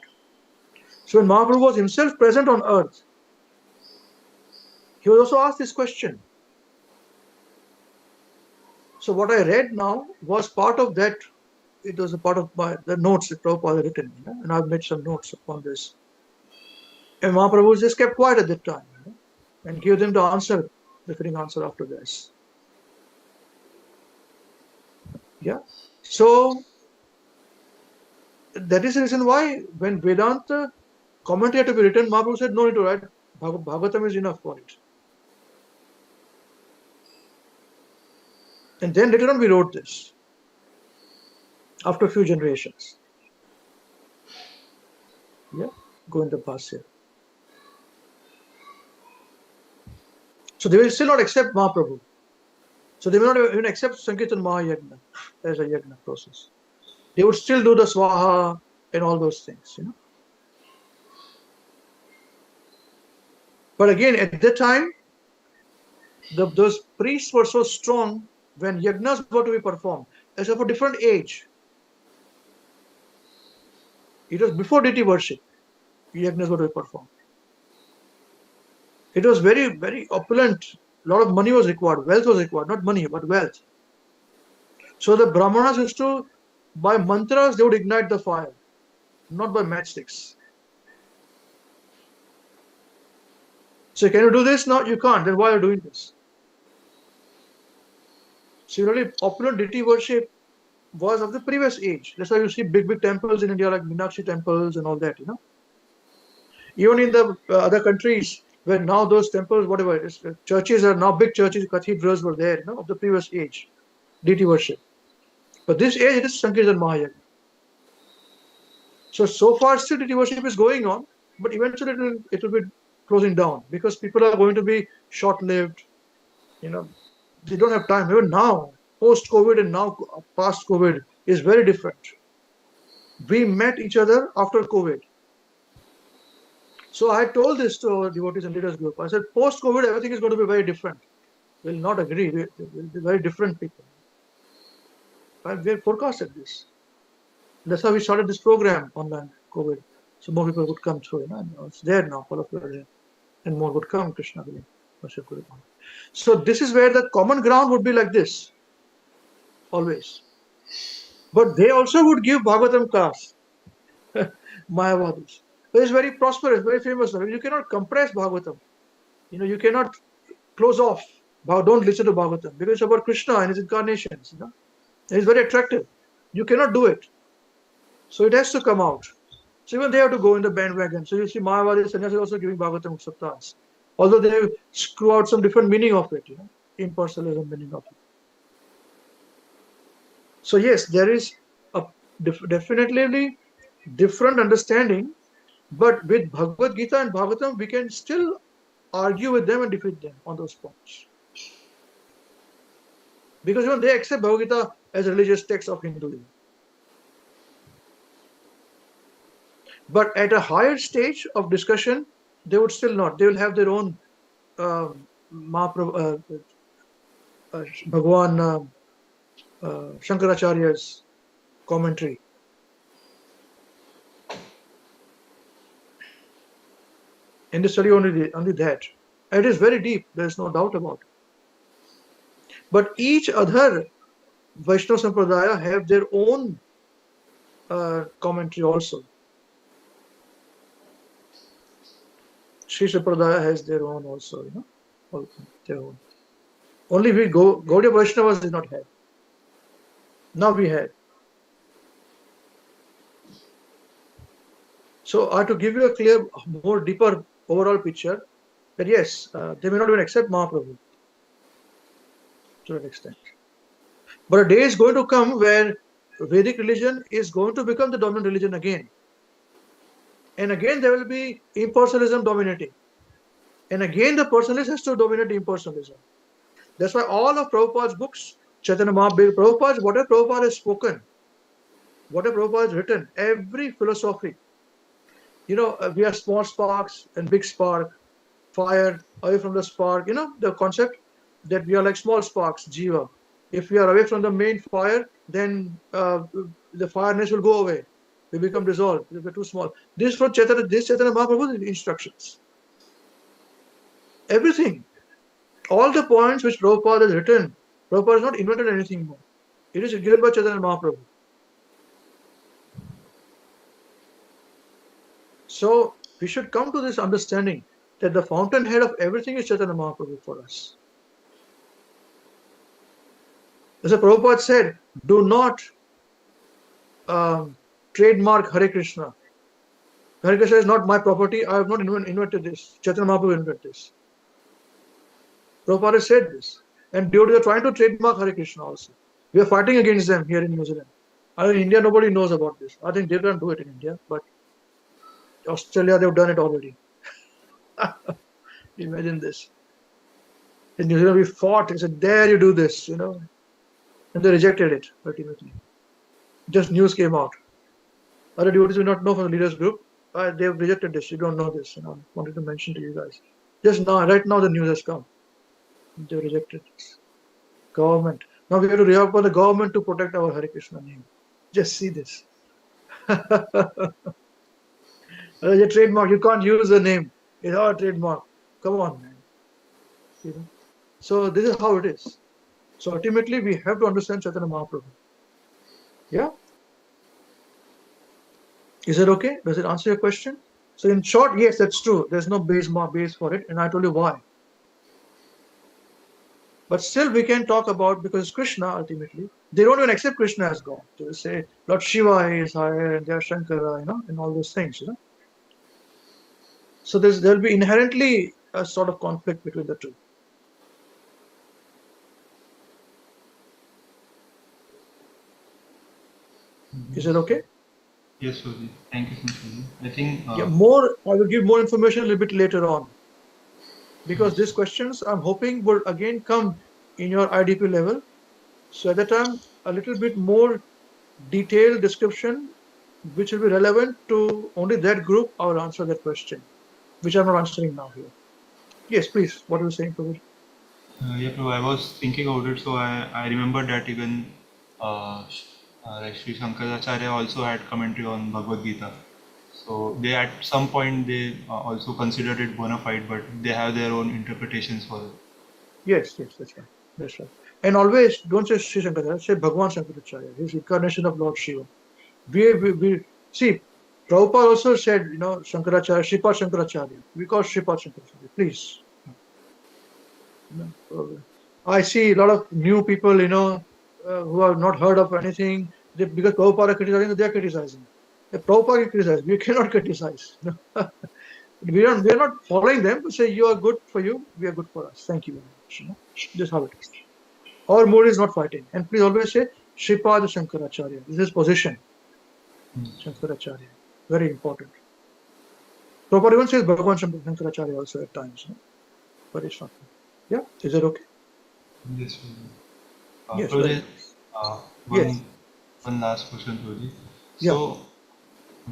So when Mahaprabhu was himself present on earth, he was also asked this question. So what I read now was part of that. It was a part of the notes that Prabhupada had written, and I've made some notes upon this. And Mahaprabhu just kept quiet at that time, and gave them the answer, the fitting answer after this. Yeah. So that is the reason why when Vedanta commentary had to be written, Mahaprabhu said no need to write. Bhagavatam is enough for it. And then later on we wrote this after a few generations. Yeah, go in the past here. So they will still not accept Mahaprabhu. So they will not even accept Sankirtan Mahayagna as a yagna process. They would still do the Swaha and all those things, But again, at that time, those priests were so strong when yagnas were to be performed. As of a different age. It was before deity worship, yagnas were to be performed. It was very, very opulent. A lot of money was required. Wealth was required. Not money, but wealth. So the Brahmanas used to, by mantras, they would ignite the fire. Not by matchsticks. So can you do this? No, you can't. Then why are you doing this? Similarly, opulent deity worship was of the previous age. That's why you see big, big temples in India like Meenakshi temples and all that, Even in the other countries where now those temples, whatever, churches are now big churches, cathedrals were there, of the previous age, deity worship. But this age, it is Sankirtan Mahayagna. So far still deity worship is going on, but eventually it will be closing down because people are going to be short-lived, they don't have time. Even now, post-COVID and now past COVID is very different. We met each other after COVID. So I told this to our devotees and leaders group. I said, post-COVID, everything is going to be very different. We'll not agree. We'll be very different people. We had forecasted this. That's how we started this program online, COVID. So more people would come through. It's there now, all of you are there. And more would come, Krishna will worship Guru. So this is where the common ground would be like this. Always. But they also would give Bhagavatam class. Mayavadis. It's very prosperous, very famous. You cannot compress Bhagavatam. You cannot close off. Don't listen to Bhagavatam because it's about Krishna and his incarnations. It's very attractive. You cannot do it. So it has to come out. So even they have to go in the bandwagon. So you see Mayavadi Sannyasis also giving Bhagavatam Saptas. Although they screw out some different meaning of it, impersonalism meaning of it. So yes, there is definitely different understanding, but with Bhagavad Gita and Bhagavatam, we can still argue with them and defeat them on those points. Because even they accept Bhagavad Gita as a religious text of Hinduism. But at a higher stage of discussion, they would still not. They will have their own Bhagwan Shankaracharya's commentary. And they study only that. And it is very deep, there is no doubt about it. But each other Vaishnava Sampradaya have their own commentary also. Sri Sampradaya has their own also, their own. Only we Gaudiya Vaishnavas did not have. Now we have. So I have to give you a clear, more deeper overall picture that yes, they may not even accept Mahaprabhu to that extent. But a day is going to come where Vedic religion is going to become the dominant religion again. And again there will be impersonalism dominating. And again the personalist has to dominate impersonalism. That's why all of Prabhupada's books, Chaitanya Mahaprabhu, Prabhupada, whatever Prabhupada has spoken, whatever Prabhupada has written, every philosophy, we are small sparks and big spark, fire away from the spark, the concept that we are like small sparks, jiva. If we are away from the main fire, then the fireness will go away. We become dissolved. We are too small. This from Chaitanya Mahaprabhu's instructions. Everything. All the points which Prabhupada has written, Prabhupada has not invented anything more. It is given by Chaitanya Mahaprabhu. So we should come to this understanding that the fountainhead of everything is Chaitanya Mahaprabhu for us. As Prabhupada said, do not trademark Hare Krishna. Hare Krishna is not my property. I have not invented this. Chaitanya Mahaprabhu invented this. Prabhupada said this. And devotees are trying to trademark Hare Krishna also. We are fighting against them here in New Zealand. In India, nobody knows about this. I think they can't do it in India, but Australia, they've done it already. Imagine this. In New Zealand, we fought and said, dare you do this, And they rejected it, ultimately. Just news came out. Other devotees will not know from the leaders group. They've rejected this. You don't know this. I wanted to mention to you guys. Just now, right now, the news has come. They rejected this. Government. Now we have to rely upon the government to protect our Hare Krishna name. Just see this. A trademark. You can't use the name. It's our trademark. Come on, man. So this is how it is. So ultimately, we have to understand Chaitanya Mahaprabhu. Yeah? Is it okay? Does it answer your question? So in short, yes, that's true. There's no base for it, and I told you why. But still we can talk about, because Krishna ultimately, they don't even accept Krishna as God. They will say Lord Shiva is higher and they are Shankara, and all those things, So there'll be inherently a sort of conflict between the two. Is it okay? Yes, Suji. Thank you so much, Suji. I think I will give more information a little bit later on. Because these questions, I'm hoping, will again come in your IDP level. So at that time, a little bit more detailed description, which will be relevant to only that group, I will answer that question, which I'm not answering now here. Yes, please. What are you saying, Prabhu? Yeah, Prabhu, I was thinking about it, so I remember that even Sri Shankaracharya also had commentary on Bhagavad Gita. So they at some point they also considered it bona fide, but they have their own interpretations for it. Yes, that's right. That's right. And always don't say Sri Shankaracharya, say Bhagwan Shankaracharya. He's incarnation of Lord Shiva. We see, Prabhupada also said, Shankaracharya, Sripad Shankaracharya. We call Sripad Shankaracharya. Please. I see a lot of new people, who have not heard of anything. Because Prabhupada is criticizing, they are criticizing. If Prabhupada can criticize, we cannot criticize. We are not following them to say you are good for you, we are good for us. Thank you very much. This is how it is. Our mood is not fighting. And please always say Sripad Shankaracharya. This is his position. Shankaracharya. Very important. Prabhupada even says Bhagavan Shankaracharya also at times. No? But it's not. Yeah, is that okay? Yes, Prabhuji. Yes, Prabhuji, very nice. Yes. one last question, Prabhuji. Yeah. So,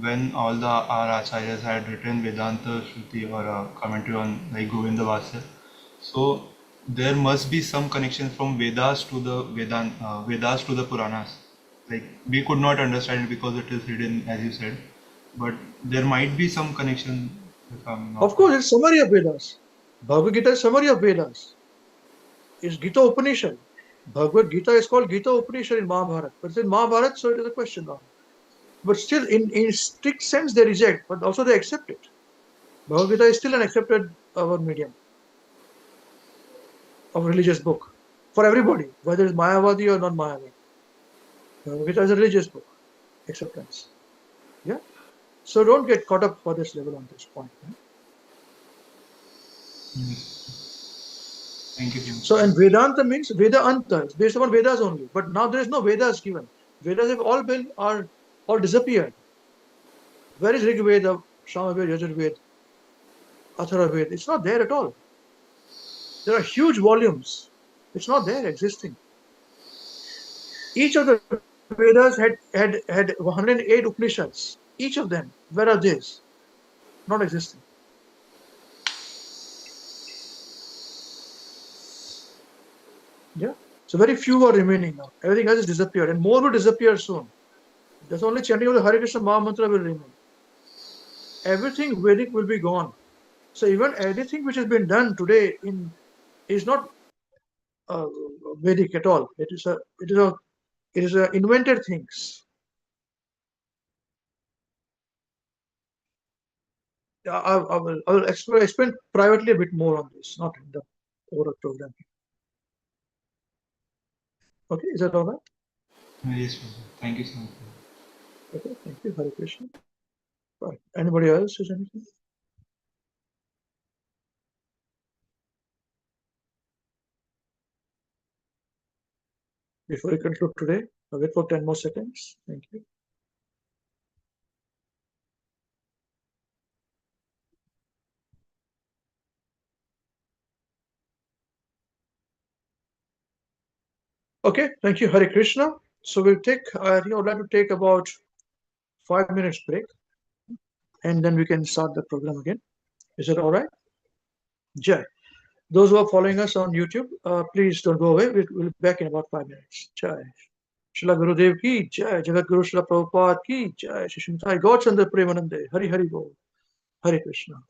when all our acharyas had written Vedanta Shruti or a commentary on like Govinda Vasya, so there must be some connection from Vedas to the Vedas to the Puranas. Like we could not understand it because it is hidden, as you said, but there might be some connection. If I'm not Of course, it's summary of Vedas. Bhagavad Gita is summary of Vedas. It's Gita Upanishad. Bhagavad Gita is called Gita Upanishad in Mahabharata. But it's in Mahabharata, so it is a question now. But still, in strict sense, they reject, but also they accept it. Bhagavad Gita is still an accepted medium of religious book for everybody, whether it's Mayavadi or non-Mayavadi. Bhagavad Gita is a religious book, acceptance. Yeah. So don't get caught up for this level on this point. Right? Thank you. So, and Vedanta means Vedanta. It's based upon Vedas only. But now there is no Vedas given. Vedas have all disappeared. Where is Rig Veda, Samaveda, Yajurveda, Atharvaveda? It's not there at all. There are huge volumes. It's not there existing. Each of the Vedas had 108 Upanishads. Each of them. Where are these? Not existing. Yeah. So very few are remaining now. Everything else has disappeared, and more will disappear soon. That's only chanting of the Hare Krishna Maha Mantra will remain. Everything Vedic will be gone. So even anything which has been done today is not Vedic at all. It is a invented things. I will explain privately a bit more on this, not in the overall program. Okay, is that all right? Yes, thank you so much. Okay, thank you, Hare Krishna. Right. Anybody else has anything? Before we conclude today, I'll wait for 10 more seconds. Thank you. Okay, thank you, Hare Krishna. So we'll take, I think I would like to take about 5 minutes break, and then we can start the program again. Is it all right? Jai. Those who are following us on YouTube, please don't go away. We'll be back in about 5 minutes. Jai. Srila Gurudev ki Jai. Jagat Guru Srila Prabhupada ki Jai. Shri Srimati Gaurachandra Premanande. Hari Hari Bol. Hare Krishna.